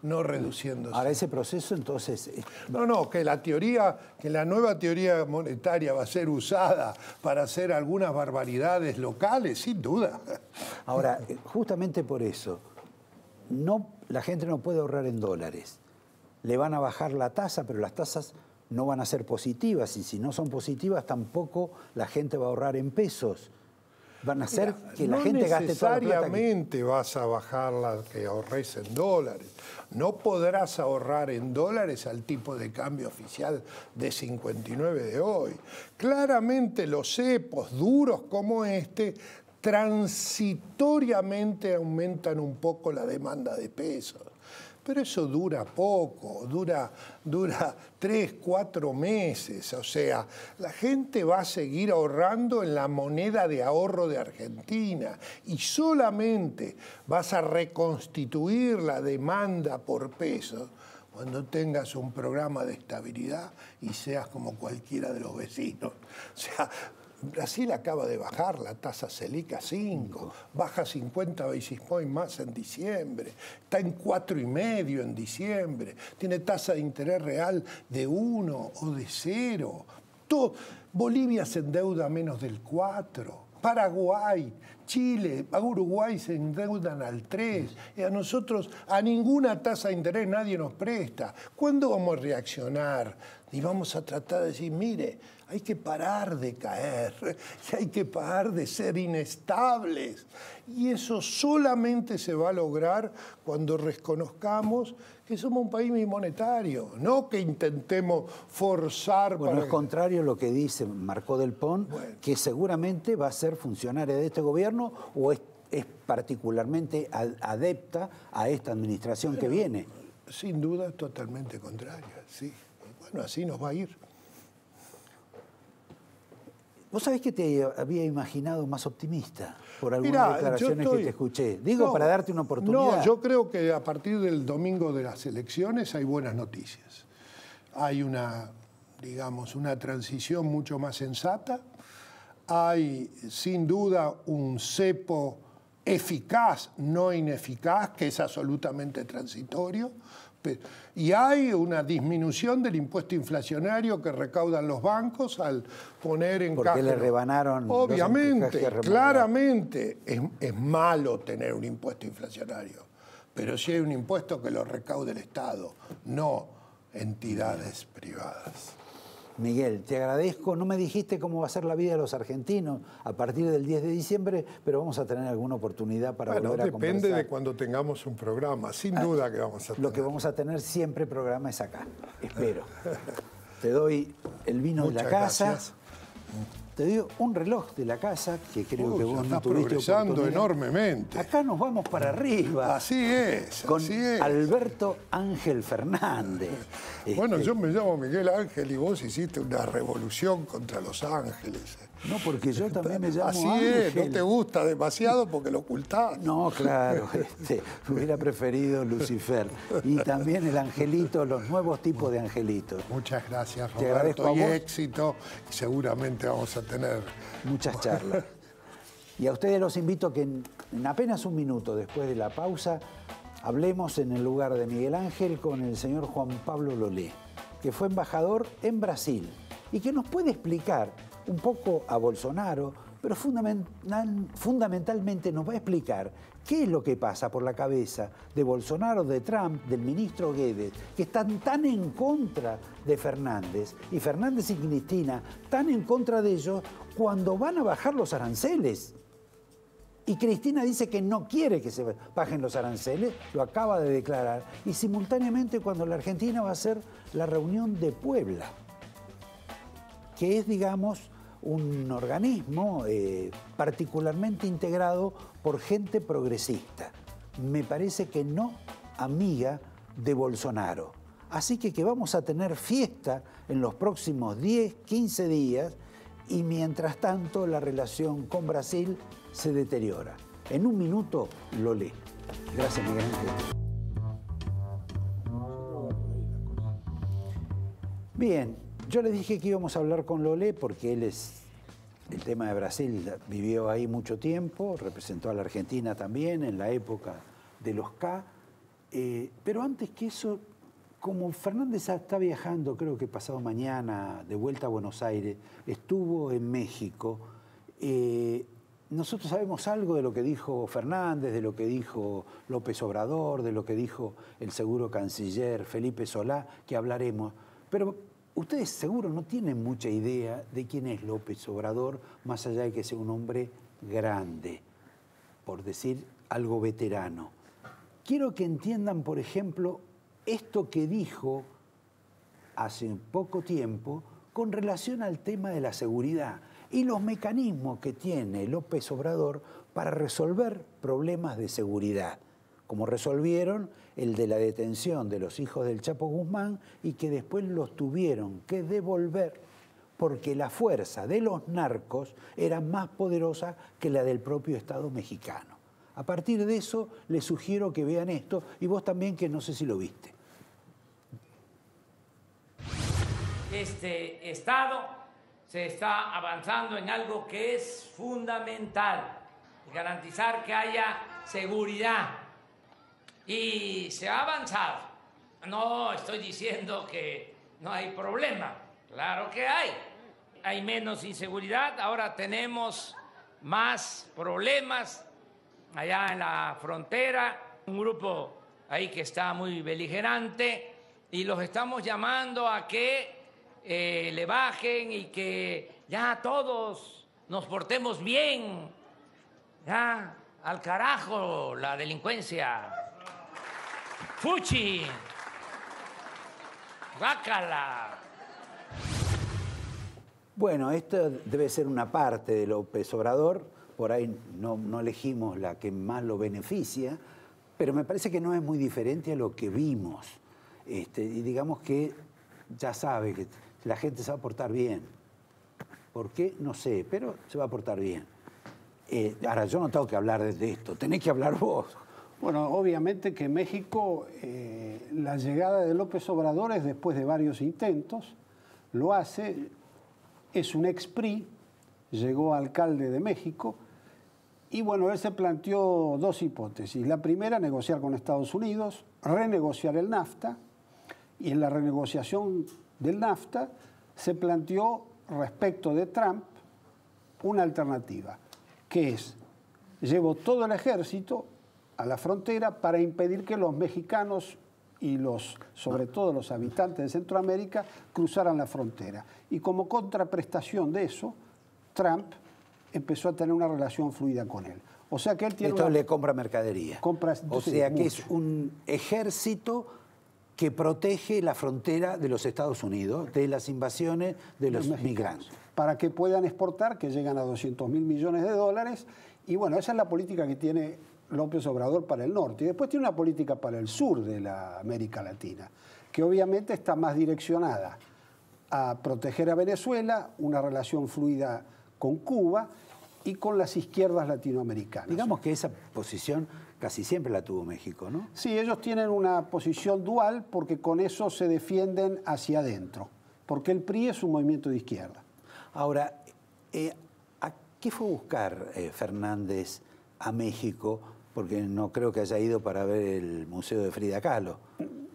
no reduciéndose. Ahora, ese proceso entonces... No, que la nueva teoría monetaria va a ser usada para hacer algunas barbaridades locales, sin duda. Ahora, justamente por eso, la gente no puede ahorrar en dólares. Le van a bajar la tasa, pero las tasas no van a ser positivas. Y si no son positivas, tampoco la gente va a ahorrar en pesos. Van a hacer que la gente gaste toda la plata. No necesariamente vas a bajar la que ahorres en dólares. No podrás ahorrar en dólares al tipo de cambio oficial de 59 de hoy. Claramente los cepos duros como este transitoriamente aumentan un poco la demanda de pesos. Pero eso dura poco, dura 3, 4 meses. O sea, la gente va a seguir ahorrando en la moneda de ahorro de Argentina y solamente vas a reconstituir la demanda por pesos cuando tengas un programa de estabilidad y seas como cualquiera de los vecinos. O sea, Brasil acaba de bajar la tasa Selic a 5, baja 50 basis points más en diciembre, está en 4,5 en diciembre, tiene tasa de interés real de 1 o de 0. Bolivia se endeuda menos del 4, Paraguay, Chile, a Uruguay se endeudan al 3%, y a nosotros a ninguna tasa de interés nadie nos presta. ¿Cuándo vamos a reaccionar? Y vamos a tratar de decir, mire, hay que parar de caer, y hay que parar de ser inestables. Y eso solamente se va a lograr cuando reconozcamos que somos un país bimonetario, no que intentemos forzar... Bueno, es contrario a lo que dice Marcó del Pont, que seguramente va a ser funcionaria de este gobierno o es particularmente adepta a esta administración que viene. Sin duda es totalmente contraria, sí. Bueno, así nos va a ir. ¿Vos sabés que te había imaginado más optimista por algunas declaraciones que te escuché? Digo, para darte una oportunidad. No, yo creo que a partir del domingo de las elecciones hay buenas noticias. Hay una, digamos, una transición mucho más sensata. Hay, sin duda, un cepo eficaz, no ineficaz, que es absolutamente transitorio. Y hay una disminución del impuesto inflacionario que recaudan los bancos al poner en caja. Porque le rebanaron. Obviamente, claramente es malo tener un impuesto inflacionario, pero sí hay un impuesto que lo recaude el Estado, no entidades privadas. Miguel, te agradezco. No me dijiste cómo va a ser la vida de los argentinos a partir del 10 de diciembre, pero vamos a tener alguna oportunidad para volver a conversar. Depende de cuando tengamos un programa, sin duda que vamos a tener. Lo que vamos a tener siempre programa es acá, espero. Te doy el vino de la casa. Gracias. Te doy un reloj de la casa que creo que vos no tuviste progresando enormemente. Acá nos vamos para arriba. Así es, con así es. Alberto Ángel Fernández. Bueno, yo me llamo Miguel Ángel y vos hiciste una revolución contra Los Ángeles. No, porque yo también me llamo Así Ángel. es, no te gusta demasiado porque lo ocultás. No, claro, hubiera preferido Lucifer. Y también el angelito, los nuevos tipos de angelitos. Muchas gracias, Roberto. Te agradezco a vos. Éxito. Y seguramente vamos a tener muchas charlas. Y a ustedes los invito a que en apenas un minuto después de la pausa hablemos en el lugar de Miguel Ángel con el señor Juan Pablo Lolé, que fue embajador en Brasil y que nos puede explicar un poco a Bolsonaro, pero fundamentalmente nos va a explicar qué es lo que pasa por la cabeza de Bolsonaro, de Trump, del ministro Guedes, que están tan en contra de Fernández, y Fernández y Cristina tan en contra de ellos cuando van a bajar los aranceles. Y Cristina dice que no quiere que se bajen los aranceles, lo acaba de declarar, y simultáneamente cuando la Argentina va a hacer la reunión de Puebla, que es, digamos, un organismo particularmente integrado por gente progresista. Me parece que no amiga de Bolsonaro. Así que vamos a tener fiesta en los próximos 10, 15 días y mientras tanto la relación con Brasil se deteriora. En un minuto lo lee. Gracias, Miguel Ángel. Bien, yo les dije que íbamos a hablar con Lolé porque él es, el tema de Brasil, vivió ahí mucho tiempo, representó a la Argentina también en la época de los K. Pero antes que eso, como Fernández está viajando, creo que pasado mañana, de vuelta a Buenos Aires, estuvo en México, nosotros sabemos algo de lo que dijo Fernández, de lo que dijo López Obrador, de lo que dijo el seguro canciller Felipe Solá, que hablaremos. Pero ustedes seguro no tienen mucha idea de quién es López Obrador, más allá de que sea un hombre grande, por decir algo veterano. Quiero que entiendan, por ejemplo, esto que dijo hace poco tiempo con relación al tema de la seguridad y los mecanismos que tiene López Obrador para resolver problemas de seguridad, como resolvieron el de la detención de los hijos del Chapo Guzmán y que después los tuvieron que devolver porque la fuerza de los narcos era más poderosa que la del propio Estado mexicano. A partir de eso, les sugiero que vean esto y vos también, que no sé si lo viste. Este Estado se está avanzando en algo que es fundamental, garantizar que haya seguridad. Y se ha avanzado. No estoy diciendo que no hay problema, claro que hay. Hay menos inseguridad, ahora tenemos más problemas allá en la frontera, un grupo ahí que está muy beligerante y los estamos llamando a que le bajen y que ya todos nos portemos bien, ya al carajo la delincuencia, fuchi, guácala. Bueno, esto debe ser una parte de López Obrador, por ahí no elegimos la que más lo beneficia, pero me parece que no es muy diferente a lo que vimos. Y digamos que ya sabe que la gente se va a portar bien. ¿Por qué? No sé, pero se va a portar bien. Ahora, yo no tengo que hablar de esto, tenés que hablar vos. Bueno, obviamente que México, la llegada de López Obrador es después de varios intentos, lo hace, es un ex-PRI, llegó alcalde de México, y bueno, él se planteó dos hipótesis. La primera, negociar con Estados Unidos, renegociar el NAFTA, y en la renegociación del NAFTA se planteó respecto de Trump una alternativa, que es, llevo todo el ejército a la frontera para impedir que los mexicanos y sobre todo los habitantes de Centroamérica cruzaran la frontera. Y como contraprestación de eso, Trump empezó a tener una relación fluida con él. O sea que él tiene Esto le compra mercadería. O sea que es un ejército que protege la frontera de los Estados Unidos de las invasiones de los migrantes. Para que puedan exportar, que llegan a 200.000 millones de dólares. Y bueno, esa es la política que tiene López Obrador para el norte. Y después tiene una política para el sur de la América Latina, que obviamente está más direccionada a proteger a Venezuela, una relación fluida con Cuba y con las izquierdas latinoamericanas. Digamos que esa posición casi siempre la tuvo México, ¿no? Sí, ellos tienen una posición dual porque con eso se defienden hacia adentro, porque el PRI es un movimiento de izquierda. Ahora, ¿a qué fue a buscar Fernández a México? Porque no creo que haya ido para ver el Museo de Frida Kahlo.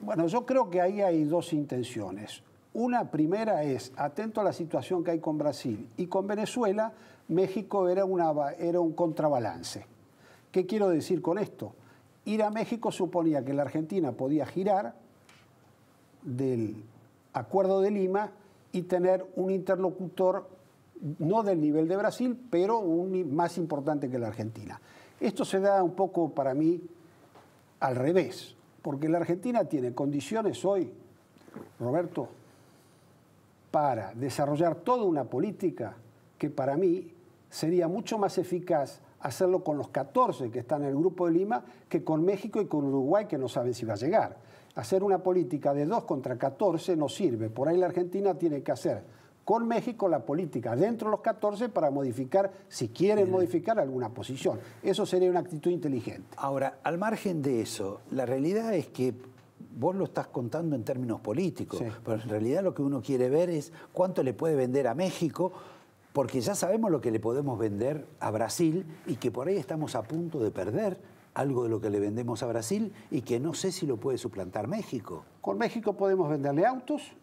Bueno, yo creo que ahí hay dos intenciones. Una primera es, atento a la situación que hay con Brasil y con Venezuela, México era un contrabalance. ¿Qué quiero decir con esto? Ir a México suponía que la Argentina podía girar del Acuerdo de Lima y tener un interlocutor no del nivel de Brasil, pero más importante que la Argentina. Esto se da un poco para mí al revés, porque la Argentina tiene condiciones hoy, Roberto, para desarrollar toda una política que para mí sería mucho más eficaz hacerlo con los 14 que están en el Grupo de Lima que con México y con Uruguay que no saben si va a llegar. Hacer una política de 2 contra 14 no sirve. Por ahí la Argentina tiene que hacer con México la política dentro de los 14 para modificar, si quieren modificar alguna posición. Eso sería una actitud inteligente. Ahora, al margen de eso, la realidad es que vos lo estás contando en términos políticos, sí, pero en realidad lo que uno quiere ver es cuánto le puede vender a México, porque ya sabemos lo que le podemos vender a Brasil y que por ahí estamos a punto de perder algo de lo que le vendemos a Brasil y que no sé si lo puede suplantar México. Con México podemos venderle autos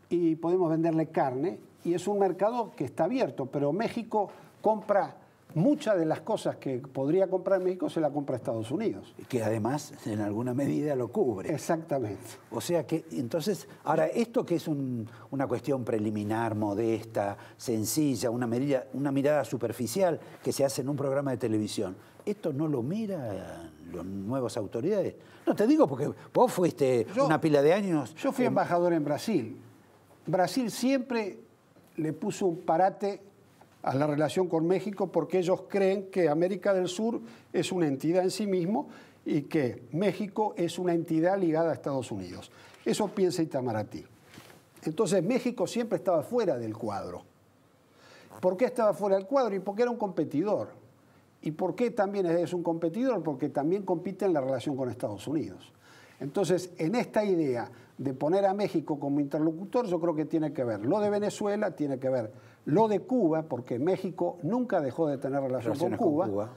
y podemos venderle carne, y es un mercado que está abierto, pero México compra muchas de las cosas que podría comprar México, se la compra Estados Unidos. Que además en alguna medida lo cubre. Exactamente. O sea que, entonces, ahora, esto que es una cuestión preliminar, modesta, sencilla, una mirada superficial que se hace en un programa de televisión, ¿esto no lo miran las nuevas autoridades? No te digo porque vos fuiste una pila de años. Yo fui embajador en Brasil. Brasil siempre le puso un parate a la relación con México porque ellos creen que América del Sur es una entidad en sí mismo y que México es una entidad ligada a Estados Unidos. Eso piensa Itamaraty. Entonces México siempre estaba fuera del cuadro. ¿Por qué estaba fuera del cuadro? Y porque era un competidor. ¿Y por qué también es un competidor? Porque también compite en la relación con Estados Unidos. Entonces, en esta idea de poner a México como interlocutor, yo creo que tiene que ver lo de Venezuela, tiene que ver lo de Cuba, porque México nunca dejó de tener relación con Cuba,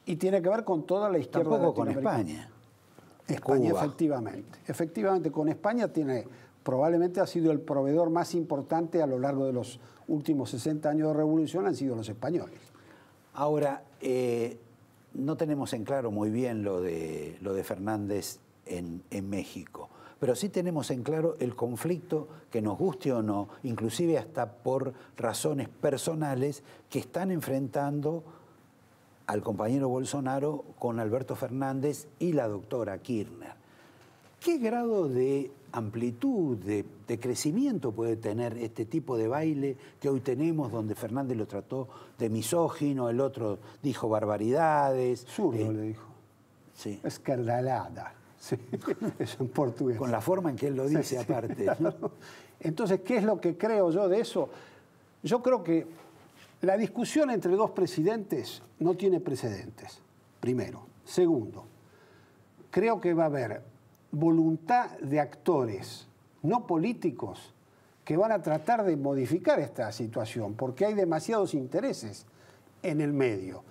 y tiene que ver con toda la izquierda tampoco con España. España, efectivamente. Efectivamente, con España probablemente ha sido el proveedor más importante a lo largo de los últimos 60 años de revolución, han sido los españoles. Ahora, no tenemos en claro muy bien lo de Fernández en México, pero sí tenemos en claro el conflicto, que nos guste o no, inclusive hasta por razones personales, que están enfrentando al compañero Bolsonaro con Alberto Fernández y la doctora Kirchner. ¿Qué grado de amplitud, de crecimiento puede tener este tipo de baile que hoy tenemos, donde Fernández lo trató de misógino, el otro dijo barbaridades? Zurdo le dijo. Sí. Escardalada. Sí, eso en portugués. Con la forma en que él lo dice, sí, aparte, ¿no? Entonces, ¿qué es lo que creo yo de eso? Yo creo que la discusión entre dos presidentes no tiene precedentes, primero. Segundo, creo que va a haber voluntad de actores no políticos que van a tratar de modificar esta situación, porque hay demasiados intereses en el medio.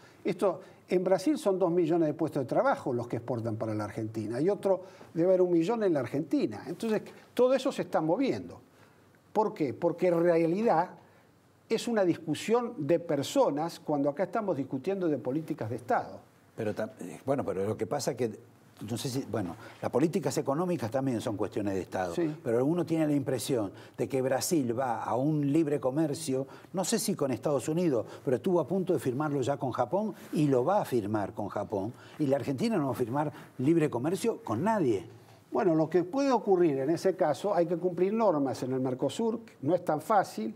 En Brasil son 2 millones de puestos de trabajo los que exportan para la Argentina, y otro debe haber 1 millón en la Argentina. Entonces, todo eso se está moviendo. ¿Por qué? Porque en realidad es una discusión de personas cuando acá estamos discutiendo de políticas de Estado. Pero lo que pasa es que, no sé si, bueno, las políticas económicas también son cuestiones de Estado, sí, pero uno tiene la impresión de que Brasil va a un libre comercio, no sé si con Estados Unidos, pero estuvo a punto de firmarlo ya con Japón y lo va a firmar con Japón, y la Argentina no va a firmar libre comercio con nadie. Bueno, lo que puede ocurrir en ese caso, hay que cumplir normas en el Mercosur, no es tan fácil.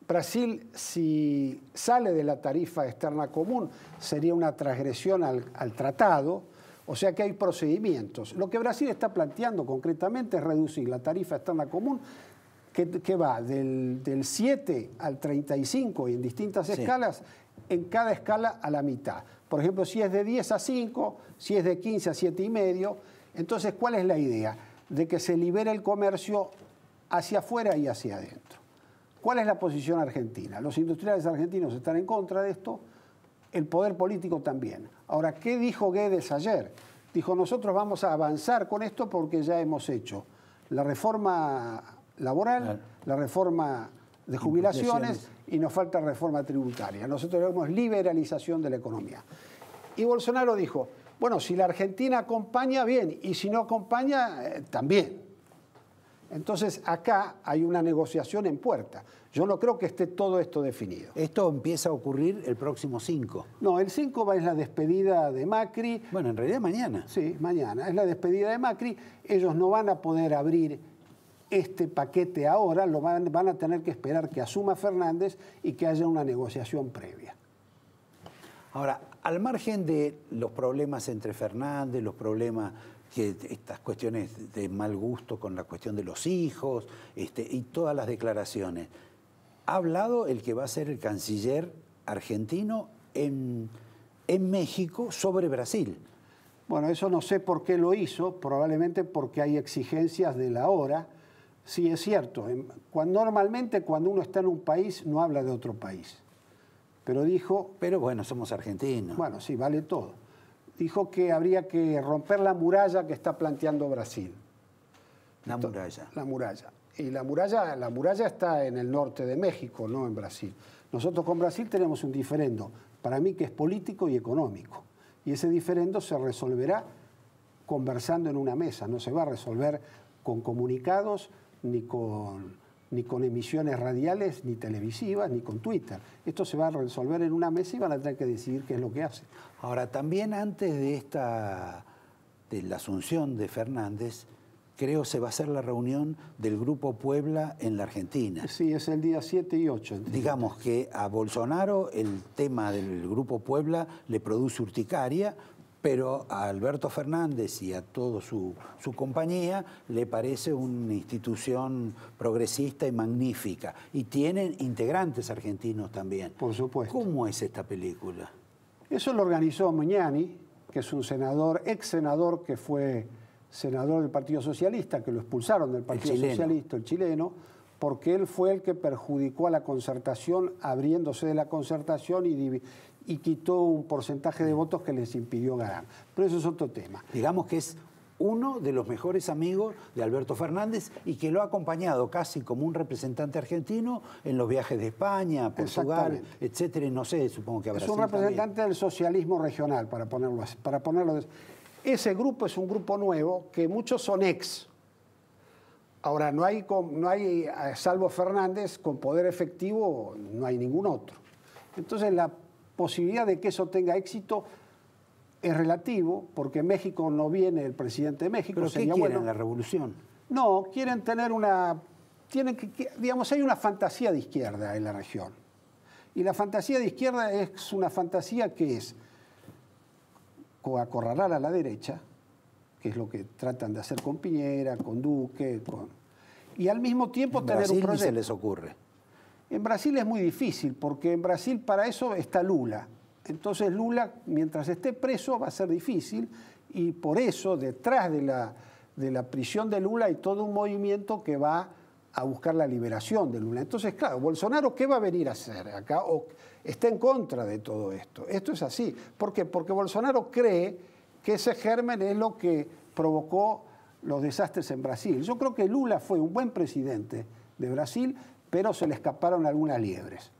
Brasil, si sale de la tarifa externa común, sería una transgresión al tratado. O sea que hay procedimientos. Lo que Brasil está planteando concretamente es reducir la tarifa externa común, que va del 7 al 35 y en distintas escalas, en cada escala a la mitad. Por ejemplo, si es de 10 a 5, si es de 15 a 7,5. Entonces, ¿cuál es la idea? De que se libere el comercio hacia afuera y hacia adentro. ¿Cuál es la posición argentina? Los industriales argentinos están en contra de esto, el poder político también. Ahora, ¿qué dijo Guedes ayer? Dijo, nosotros vamos a avanzar con esto porque ya hemos hecho la reforma laboral, la reforma de jubilaciones y nos falta reforma tributaria. Nosotros vemos liberalización de la economía. Y Bolsonaro dijo, bueno, si la Argentina acompaña, bien, y si no acompaña, también. Entonces, acá hay una negociación en puerta. Yo no creo que esté todo esto definido. Esto empieza a ocurrir el próximo 5. No, el 5 es la despedida de Macri. Bueno, en realidad mañana. Sí, mañana. Es la despedida de Macri. Ellos no van a poder abrir este paquete ahora, van a tener que esperar que asuma Fernández y que haya una negociación previa. Ahora, al margen de los problemas entre Fernández, los problemas, estas cuestiones de mal gusto con la cuestión de los hijos y todas las declaraciones, ha hablado el que va a ser el canciller argentino en México sobre Brasil. Bueno, eso no sé por qué lo hizo, probablemente porque hay exigencias de la hora. Sí, es cierto, normalmente cuando uno está en un país no habla de otro país. Pero dijo... Pero bueno, somos argentinos. Bueno, sí, vale todo. Dijo que habría que romper la muralla que está planteando Brasil. La muralla. La muralla. Y la muralla está en el norte de México, no en Brasil. Nosotros con Brasil tenemos un diferendo, para mí que es político y económico. Y ese diferendo se resolverá conversando en una mesa, no se va a resolver con comunicados, ni con emisiones radiales, ni televisivas, ni con Twitter. Esto se va a resolver en una mesa y van a tener que decidir qué es lo que hacen. Ahora, también antes de la asunción de Fernández, creo se va a hacer la reunión del Grupo Puebla en la Argentina. Sí, es el día 7 y 8. Digamos que a Bolsonaro el tema del Grupo Puebla le produce urticaria, pero a Alberto Fernández y a toda su compañía le parece una institución progresista y magnífica. Y tienen integrantes argentinos también. Por supuesto. ¿Cómo es esta película? Eso lo organizó Magnani, que es un senador, ex senador que fue senador del Partido Socialista, que lo expulsaron del Partido Socialista, el chileno, porque él fue el que perjudicó a la concertación, abriéndose de la concertación y quitó un porcentaje de votos que les impidió ganar. Pero eso es otro tema. Digamos que es uno de los mejores amigos de Alberto Fernández y que lo ha acompañado casi como un representante argentino en los viajes de España, Portugal, etcétera, y no sé, supongo que a Brasil es un representante también. del socialismo regional, para ponerlo así, ese grupo es un grupo nuevo que muchos son ex. Ahora, no hay, salvo Fernández, con poder efectivo, no hay ningún otro. Entonces, la posibilidad de que eso tenga éxito es relativo, porque en México no viene el presidente de México. ¿Pero qué quieren, la revolución? No, quieren tener digamos, hay una fantasía de izquierda en la región. Y la fantasía de izquierda es una fantasía que es acorralar a la derecha, que es lo que tratan de hacer con Piñera, con Duque, y al mismo tiempo tener un proyecto. Ni se les ocurre. En Brasil es muy difícil, porque en Brasil para eso está Lula. Entonces Lula, mientras esté preso, va a ser difícil, y por eso, detrás de la prisión de Lula hay todo un movimiento que va a buscar la liberación de Lula. Entonces, claro, Bolsonaro, ¿qué va a venir a hacer acá? O está en contra de todo esto. Esto es así. ¿Por qué? Porque Bolsonaro cree que ese germen es lo que provocó los desastres en Brasil. Yo creo que Lula fue un buen presidente de Brasil, pero se le escaparon algunas liebres.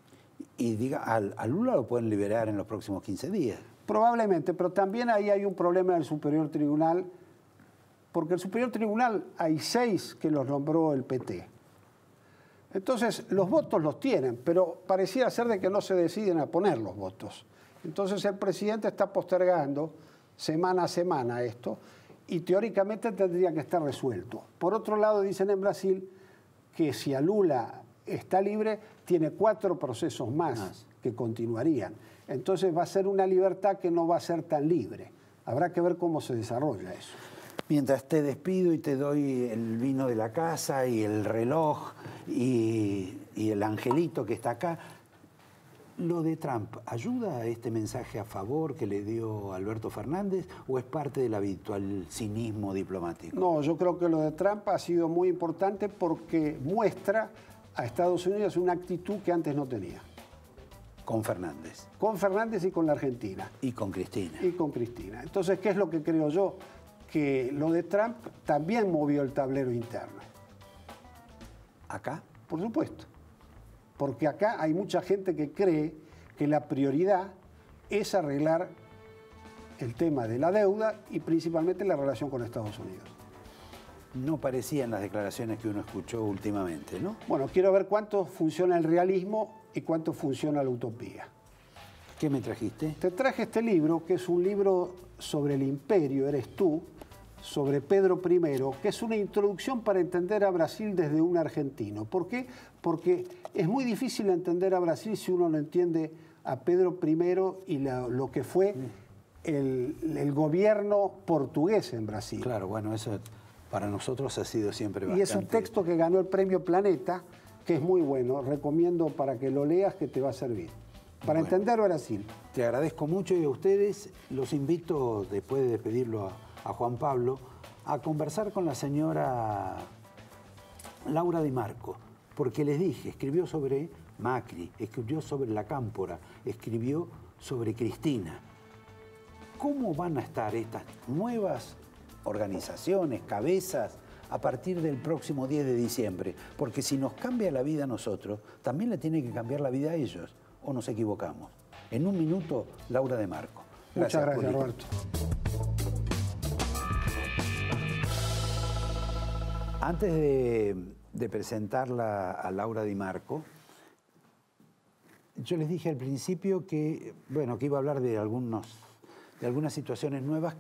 Y diga, a Lula lo pueden liberar en los próximos 15 días. Probablemente, pero también ahí hay un problema del Superior Tribunal, porque el Superior Tribunal hay 6 que los nombró el PT. Entonces, los votos los tienen, pero pareciera ser de que no se deciden a poner los votos. Entonces, el presidente está postergando semana a semana esto, y teóricamente tendría que estar resuelto. Por otro lado, dicen en Brasil que si a Lula está libre, tiene 4 procesos más que continuarían. Entonces va a ser una libertad que no va a ser tan libre. Habrá que ver cómo se desarrolla eso. Mientras te despido y te doy el vino de la casa y el reloj y el angelito que está acá, ¿lo de Trump ayuda a este mensaje a favor que le dio Alberto Fernández o es parte del habitual cinismo diplomático? No, yo creo que lo de Trump ha sido muy importante porque muestra a Estados Unidos una actitud que antes no tenía. Con Fernández. Con Fernández y con la Argentina. Y con Cristina. Y con Cristina. Entonces, ¿qué es lo que creo yo? Que lo de Trump también movió el tablero interno. ¿Acá? Por supuesto. Porque acá hay mucha gente que cree que la prioridad es arreglar el tema de la deuda y principalmente la relación con Estados Unidos. No parecían las declaraciones que uno escuchó últimamente, ¿no? Bueno, quiero ver cuánto funciona el realismo y cuánto funciona la utopía. ¿Qué me trajiste? Te traje este libro, que es un libro sobre el imperio, eres tú, sobre Pedro I, que es una introducción para entender a Brasil desde un argentino. ¿Por qué? Porque es muy difícil entender a Brasil si uno no entiende a Pedro I y lo que fue el gobierno portugués en Brasil. Claro, bueno, eso para nosotros ha sido siempre bastante... Y es un texto que ganó el Premio Planeta, que es muy bueno. Recomiendo para que lo leas, que te va a servir. Para entender Brasil. Te agradezco mucho y a ustedes los invito, después de despedirlo a Juan Pablo, a conversar con la señora Laura Di Marco, porque les dije, escribió sobre Macri, escribió sobre la Cámpora, escribió sobre Cristina. ¿Cómo van a estar estas nuevas organizaciones, cabezas, a partir del próximo 10 de diciembre? Porque si nos cambia la vida a nosotros, también le tiene que cambiar la vida a ellos. ¿O nos equivocamos? En un minuto, Laura Di Marco. Muchas gracias, Roberto. Antes de presentarla a Laura Di Marco, yo les dije al principio que, bueno, que iba a hablar de algunas situaciones nuevas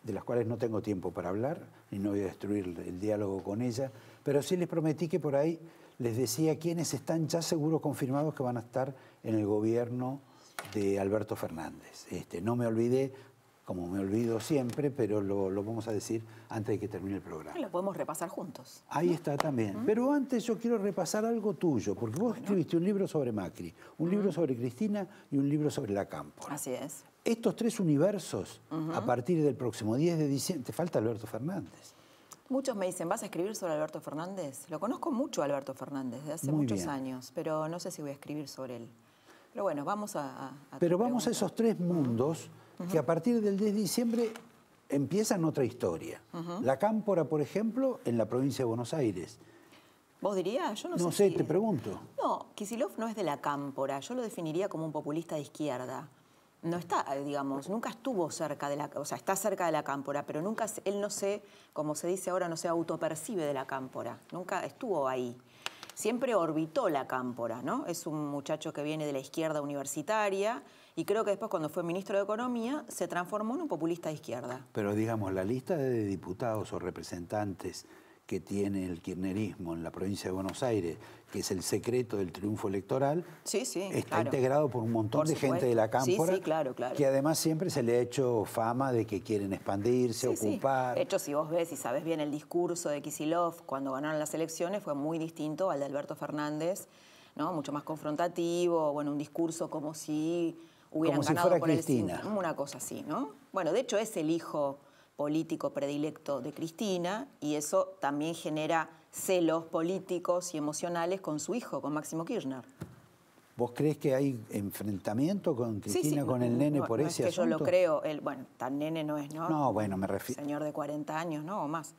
de las cuales no tengo tiempo para hablar y no voy a destruir el diálogo con ella, pero sí les prometí que por ahí les decía quiénes están ya seguros confirmados que van a estar en el gobierno de Alberto Fernández. No me olvidé, como me olvido siempre, pero lo vamos a decir antes de que termine el programa. Lo podemos repasar juntos. Ahí está también. Pero antes yo quiero repasar algo tuyo, porque vos escribiste un libro sobre Macri, un libro sobre Cristina y un libro sobre la Cámpora. Así es. Estos 3 universos, a partir del próximo 10 de diciembre, te falta Alberto Fernández. Muchos me dicen, ¿vas a escribir sobre Alberto Fernández? Lo conozco mucho a Alberto Fernández, desde hace Muy muchos bien. años, pero no sé si voy a escribir sobre él. Pero bueno, vamos a Pero tu vamos a pregunta. esos 3 mundos que a partir del 10 de diciembre empiezan otra historia. La Cámpora, por ejemplo, en la provincia de Buenos Aires. ¿Vos dirías? Yo no sé. No sé, si... te pregunto. No, Kicillof no es de la Cámpora. Yo lo definiría como un populista de izquierda. No está, digamos, nunca estuvo cerca de la... O sea, está cerca de la Cámpora, pero nunca, él no se, como se dice ahora, no se autopercibe de la Cámpora. Nunca estuvo ahí. Siempre orbitó la Cámpora, ¿no? Es un muchacho que viene de la izquierda universitaria y creo que después, cuando fue ministro de Economía, se transformó en un populista de izquierda. Pero, digamos, la lista de diputados o representantes que tiene el kirchnerismo en la provincia de Buenos Aires, que es el secreto del triunfo electoral, está integrado por un montón de gente de la Cámpora, que además siempre se le ha hecho fama de que quieren expandirse, ocupar. De hecho, si vos ves y sabés bien el discurso de Kicillof cuando ganaron las elecciones, fue muy distinto al de Alberto Fernández, ¿no? Mucho más confrontativo, bueno, un discurso como si hubieran ganado fuera por Cristina. Una cosa así, ¿no? Bueno, de hecho es el hijo político predilecto de Cristina y eso también genera celos políticos y emocionales con su hijo, con Máximo Kirchner. ¿Vos crees que hay enfrentamiento con Cristina, con el nene por ese asunto? No es que yo lo creo. Bueno, tan nene no es, ¿no? No, bueno, me refiero... Señor de 40 años, ¿no? O más.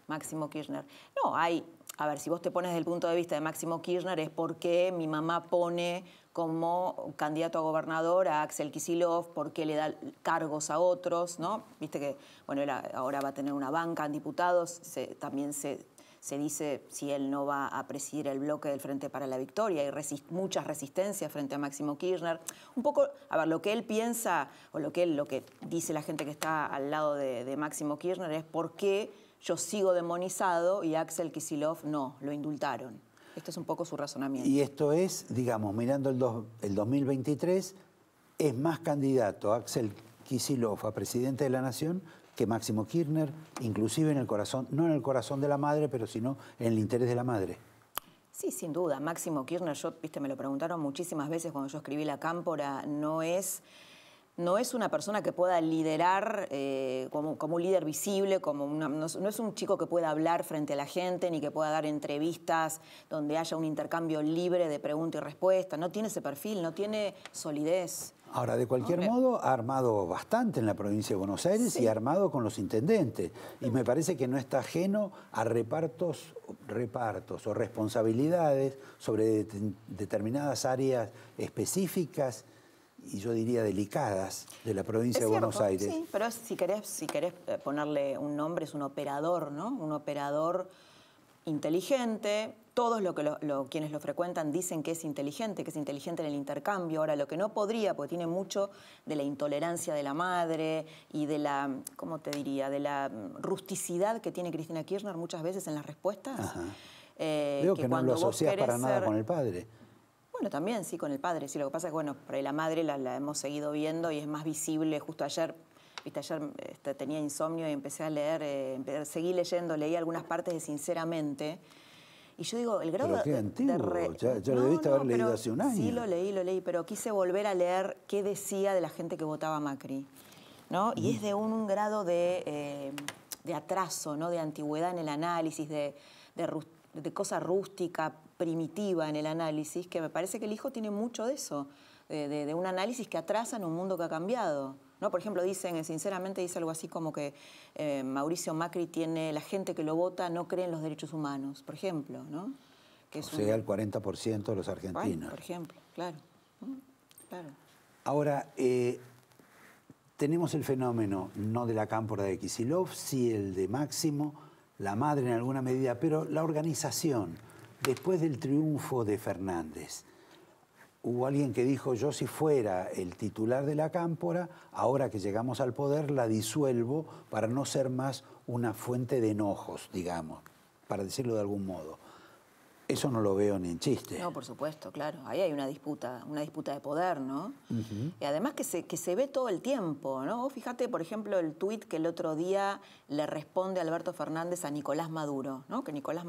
Máximo Kirchner. No, hay... A ver, si vos te pones desde el punto de vista de Máximo Kirchner, es porque mi mamá pone como candidato a gobernador a Axel Kicillof, porque le da cargos a otros, ¿no? Viste que, bueno, él ahora va a tener una banca en diputados, también se dice si él no va a presidir el bloque del Frente para la Victoria, hay muchas resistencias frente a Máximo Kirchner. Un poco, a ver, lo que él piensa, o lo que dice la gente que está al lado de Máximo Kirchner es por qué yo sigo demonizado y Axel Kicillof no, lo indultaron. Este es un poco su razonamiento. Y esto es, digamos, mirando el 2023, es más candidato Axel Kicillof a presidente de la Nación que Máximo Kirchner, inclusive en el corazón, no en el corazón de la madre, pero sino en el interés de la madre. Sí, sin duda. Máximo Kirchner, me lo preguntaron muchísimas veces cuando yo escribí La Cámpora, no es una persona que pueda liderar como un líder visible, no es un chico que pueda hablar frente a la gente ni que pueda dar entrevistas donde haya un intercambio libre de pregunta y respuesta. No tiene ese perfil, no tiene solidez. Ahora, de cualquier modo, ha armado bastante en la provincia de Buenos Aires y ha armado con los intendentes. Y me parece que no está ajeno a repartos o responsabilidades sobre determinadas áreas específicas y yo diría delicadas de la provincia de Buenos Aires. Sí, pero si querés ponerle un nombre, es un operador, ¿no? Un operador inteligente. Todos quienes lo frecuentan dicen que es inteligente en el intercambio. Ahora, lo que no podría, porque tiene mucho de la intolerancia de la madre y de la, ¿cómo te diría?, de la rusticidad que tiene Cristina Kirchner muchas veces en las respuestas. Veo que no lo asocias para nada con el padre. Bueno, también sí, con el padre. Sí, lo que pasa es que, bueno, por ahí la madre la hemos seguido viendo y es más visible. Justo ayer, tenía insomnio y empecé a leer, seguí leyendo, leí algunas partes de Sinceramente. Y yo digo, el grado pero qué antiguo, ya lo debiste haber leído hace un año. Sí, lo leí, pero quise volver a leer qué decía de la gente que votaba a Macri, ¿no? Y es de un grado de atraso, ¿no? De antigüedad en el análisis, de cosa rústica, primitiva en el análisis, que me parece que el hijo tiene mucho de eso, de un análisis que atrasa en un mundo que ha cambiado, ¿no? Por ejemplo, Sinceramente dice algo así como que Mauricio Macri la gente que lo vota no cree en los derechos humanos, por ejemplo, ¿no? Que es el 40% de los argentinos. Bueno, por ejemplo, claro. Ahora, tenemos el fenómeno, no de la Cámpora de Kicillof, sí el de Máximo, la madre en alguna medida, pero la organización, después del triunfo de Fernández, hubo alguien que dijo, yo si fuera el titular de la Cámpora, ahora que llegamos al poder, la disuelvo para no ser más una fuente de enojos, digamos, para decirlo de algún modo. Eso no lo veo ni en chiste. No, por supuesto, claro. Ahí hay una disputa de poder, ¿no? Y además que se ve todo el tiempo, ¿no? Vos fíjate, por ejemplo, el tuit que el otro día le responde Alberto Fernández a Nicolás Maduro, ¿no? Que Nicolás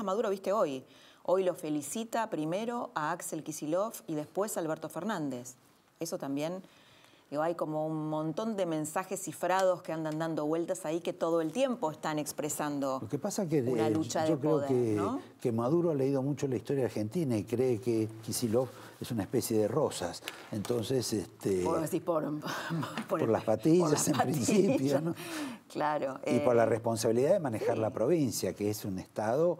Maduro, viste, hoy lo felicita primero a Axel Kicillof y después a Alberto Fernández. Eso también, hay como un montón de mensajes cifrados que andan dando vueltas ahí que todo el tiempo están expresando Lo que pasa que una lucha de poder, yo creo ¿no? que Maduro ha leído mucho la historia argentina y cree que Kicillof es una especie de rosas. Entonces, Por las patillas, en principio, ¿no? Claro. Y por la responsabilidad de manejar la provincia, que es un Estado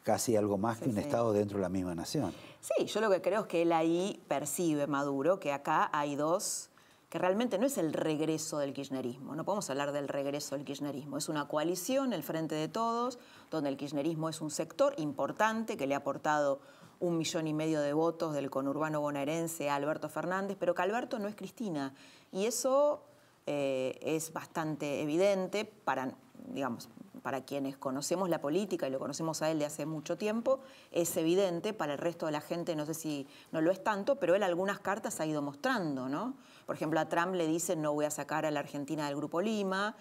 casi algo más que un Estado dentro de la misma nación. Sí, yo lo que creo es que él ahí percibe, Maduro, que acá hay dos, que realmente no es el regreso del kirchnerismo, no podemos hablar del regreso del kirchnerismo, es una coalición, el Frente de Todos, donde el kirchnerismo es un sector importante que le ha aportado 1,5 millones de votos del conurbano bonaerense a Alberto Fernández, pero que Alberto no es Cristina. Y eso es bastante evidente para, digamos, para quienes conocemos la política y lo conocemos a él de hace mucho tiempo, es evidente, para el resto de la gente no sé si no lo es tanto, pero él algunas cartas ha ido mostrando, ¿no? Por ejemplo, a Trump le dicen no voy a sacar a la Argentina del Grupo Lima,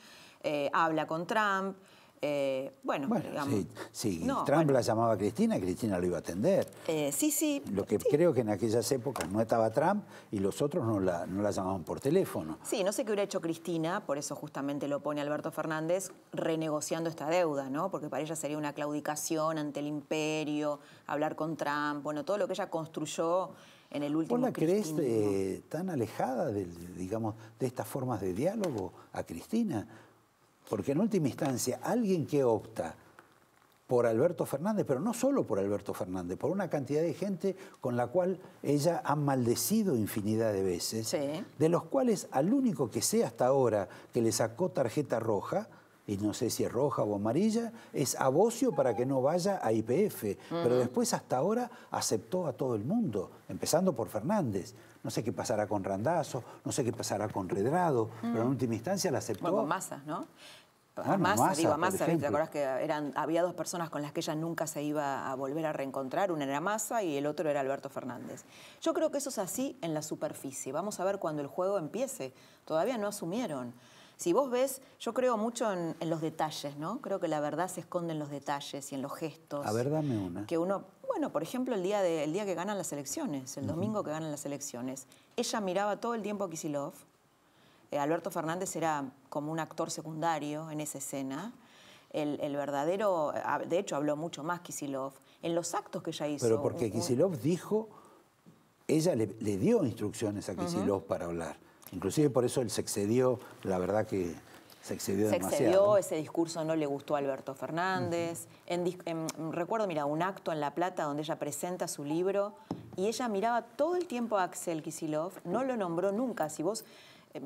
habla con Trump, digamos... Sí, Trump la llamaba a Cristina lo iba a atender. Sí. Lo que creo que en aquellas épocas no estaba Trump y los otros no la llamaban por teléfono. Sí, no sé qué hubiera hecho Cristina, por eso justamente lo pone Alberto Fernández, renegociando esta deuda, ¿no? Porque para ella sería una claudicación ante el imperio, hablar con Trump, bueno, todo lo que ella construyó en el último ¿Vos la crees cristinismo. tan alejada de estas formas de diálogo a Cristina? Porque en última instancia, alguien que opta por Alberto Fernández, pero no solo por Alberto Fernández, por una cantidad de gente con la cual ella ha maldecido infinidad de veces, de los cuales al único que sé hasta ahora que le sacó tarjeta roja, y no sé si es roja o amarilla, es a Bocio para que no vaya a YPF. Pero después hasta ahora aceptó a todo el mundo, empezando por Fernández. No sé qué pasará con Randazzo, no sé qué pasará con Redrado, pero en última instancia la aceptó. Bueno, con Massa, ¿no? Bueno, Massa, por ¿te acordás que había dos personas con las que ella nunca se iba a volver a reencontrar? Una era Massa y el otro era Alberto Fernández. Yo creo que eso es así en la superficie. Vamos a ver cuando el juego empiece. Todavía no asumieron. Si vos ves, yo creo mucho en los detalles, ¿no? Creo que la verdad se esconde en los detalles y en los gestos. A ver, dame una. Que uno, bueno, por ejemplo, el día que ganan las elecciones, el domingo que ganan las elecciones, ella miraba todo el tiempo a Kicillof. Alberto Fernández era como un actor secundario en esa escena. El verdadero, de hecho, habló mucho más Kicillof. En los actos que ella hizo... Pero porque Kicillof dijo, ella le dio instrucciones a Kicillof para hablar. Inclusive por eso él se excedió, la verdad que se excedió demasiado. Se excedió, ese discurso no le gustó a Alberto Fernández. Recuerdo, mira, un acto en La Plata donde ella presenta su libro y ella miraba todo el tiempo a Axel Kicillof, no lo nombró nunca. Si vos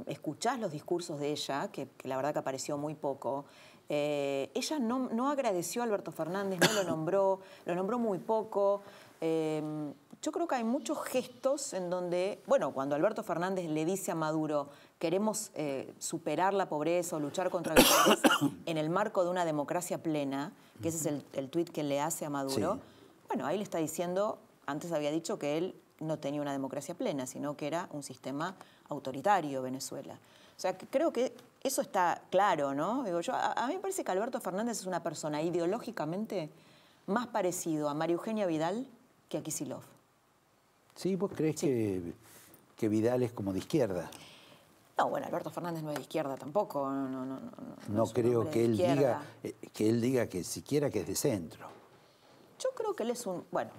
escuchás los discursos de ella, que la verdad que apareció muy poco, ella no agradeció a Alberto Fernández, no lo nombró muy poco. Yo creo que hay muchos gestos en donde, bueno, cuando Alberto Fernández le dice a Maduro queremos superar la pobreza o luchar contra la pobreza en el marco de una democracia plena, que ese es el tuit que le hace a Maduro, bueno, ahí le está diciendo, antes había dicho que él no tenía una democracia plena, sino que era un sistema autoritario Venezuela. O sea, creo que eso está claro, ¿no? Digo, a mí me parece que Alberto Fernández es una persona ideológicamente más parecido a María Eugenia Vidal que a Kicillof. Sí, ¿vos crees que Vidal es como de izquierda? No, bueno, Alberto Fernández no es de izquierda tampoco. No creo que él diga que siquiera que es de centro. Yo creo que él es un... Bueno,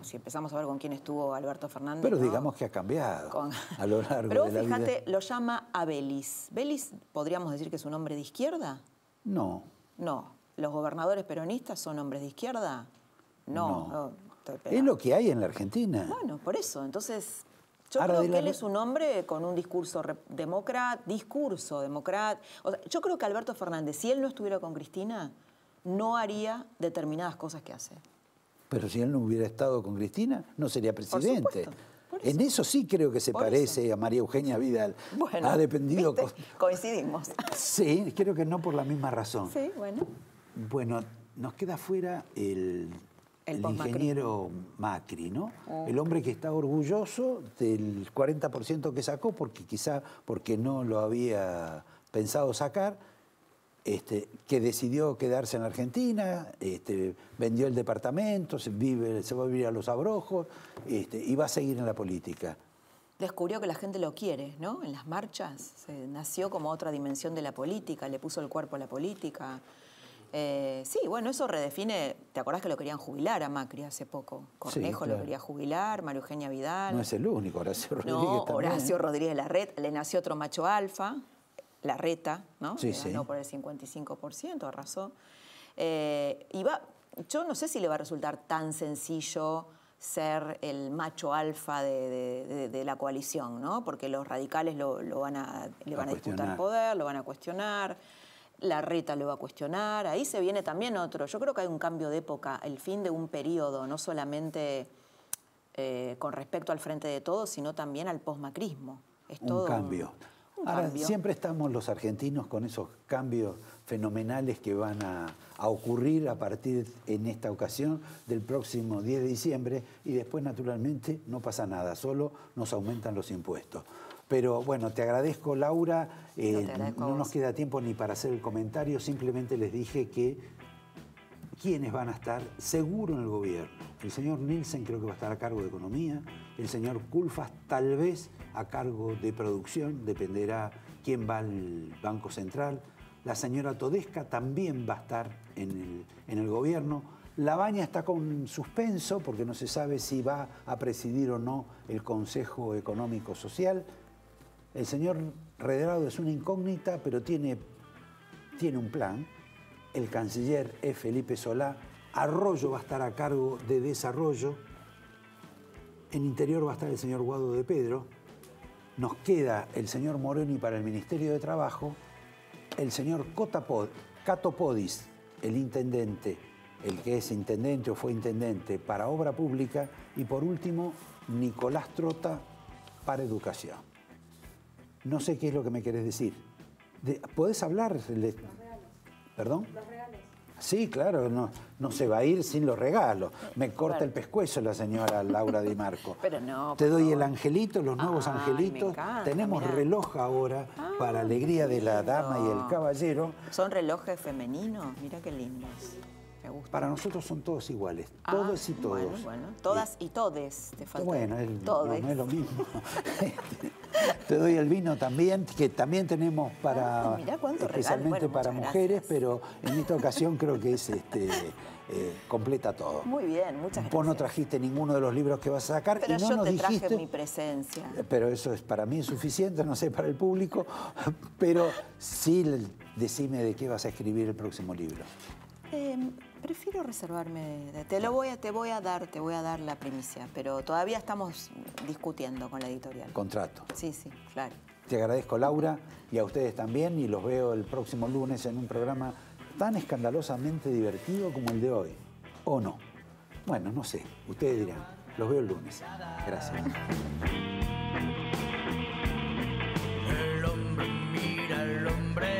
si empezamos a ver con quién estuvo Alberto Fernández... Pero digamos que ha cambiado a lo largo de la vida. Pero fíjate, lo llama a Belis. ¿Belis podríamos decir que es un hombre de izquierda? No. No. ¿Los gobernadores peronistas son hombres de izquierda? No. Es lo que hay en la Argentina. Bueno, por eso. Entonces, yo creo que él es un hombre con un discurso demócrata. O sea, yo creo que Alberto Fernández, si él no estuviera con Cristina, no haría determinadas cosas que hace. Pero si él no hubiera estado con Cristina, no sería presidente. Por supuesto. En eso sí creo que se parece a María Eugenia Vidal. Bueno, ha dependido... Coincidimos. Sí, creo que no por la misma razón. Sí, bueno. Bueno, nos queda fuera el ingeniero Macri, ¿no? El hombre que está orgulloso del 40% que sacó, porque no lo había pensado sacar, que decidió quedarse en la Argentina, vendió el departamento, se va a vivir a Los Abrojos, y va a seguir en la política. Descubrió que la gente lo quiere, ¿no? En las marchas nació como otra dimensión de la política, le puso el cuerpo a la política. Sí, bueno, eso redefine. ¿Te acordás que lo querían jubilar a Macri hace poco? Cornejo claro. lo quería jubilar, María Eugenia Vidal. No es el único, Horacio Rodríguez No, también. Horacio Rodríguez Larreta, le nació otro macho alfa, Larreta, ¿no? Sí, Le ganó por el 55%, arrasó. Yo no sé si le va a resultar tan sencillo ser el macho alfa de la coalición, ¿no? Porque los radicales le van a disputar poder, lo van a cuestionar. Larreta lo va a cuestionar, ahí se viene también otro. Yo creo que hay un cambio de época, el fin de un periodo, no solamente con respecto al Frente de Todos, sino también al posmacrismo. Es todo un cambio. Ahora, siempre estamos los argentinos con esos cambios fenomenales que van a ocurrir a partir, en esta ocasión, del próximo 10 de diciembre y después, naturalmente, no pasa nada, solo nos aumentan los impuestos. Pero bueno, te agradezco, Laura. No nos queda tiempo ni para hacer el comentario. Simplemente les dije que quiénes van a estar seguro en el gobierno. El señor Nielsen creo que va a estar a cargo de Economía. El señor Culfas tal vez a cargo de Producción. Dependerá quién va al Banco Central. La señora Todesca también va a estar en el gobierno. Labaña está con suspenso porque no se sabe si va a presidir o no el Consejo Económico Social. El señor Redrado es una incógnita, pero tiene un plan. El canciller es Felipe Solá. Arroyo va a estar a cargo de Desarrollo. En Interior va a estar el señor Guado de Pedro. Nos queda el señor Moroni para el Ministerio de Trabajo. El señor Cato Podis, el intendente, el que es intendente o fue intendente para Obra Pública. Y por último, Nicolás Trota para Educación. No sé qué es lo que me querés decir. ¿Podés hablar? Los regalos. ¿Perdón? Los regalos. Sí, claro, no se va a ir sin los regalos. Me corta el pescuezo la señora Laura Di Marco. Pero no, te doy el angelito, los nuevos angelitos. Me encanta, tenemos mirá. reloj ahora para alegría de la dama y el caballero. ¿Son relojes femeninos? Mira qué lindos. Me gusta. Para nosotros son todos iguales, todos y todos. Bueno, todas y todes, te falta. Bueno, no es lo mismo. Te doy el vino también, que también tenemos para especialmente bueno, para mujeres, pero en esta ocasión creo que es completa todo. Muy bien, muchas gracias. Vos no trajiste ninguno de los libros que vas a sacar pero y no yo nos te dijiste. traje mi presencia. Pero eso es para mí es suficiente, no sé para el público, pero sí decime de qué vas a escribir el próximo libro. Prefiero reservarme. Te voy a dar la primicia, pero todavía estamos discutiendo con la editorial. Contrato. Sí, claro. Te agradezco, Laura, y a ustedes también, y los veo el próximo lunes en un programa tan escandalosamente divertido como el de hoy. ¿O no? Bueno, no sé. Ustedes dirán. Los veo el lunes. Gracias. El hombre mira al hombre.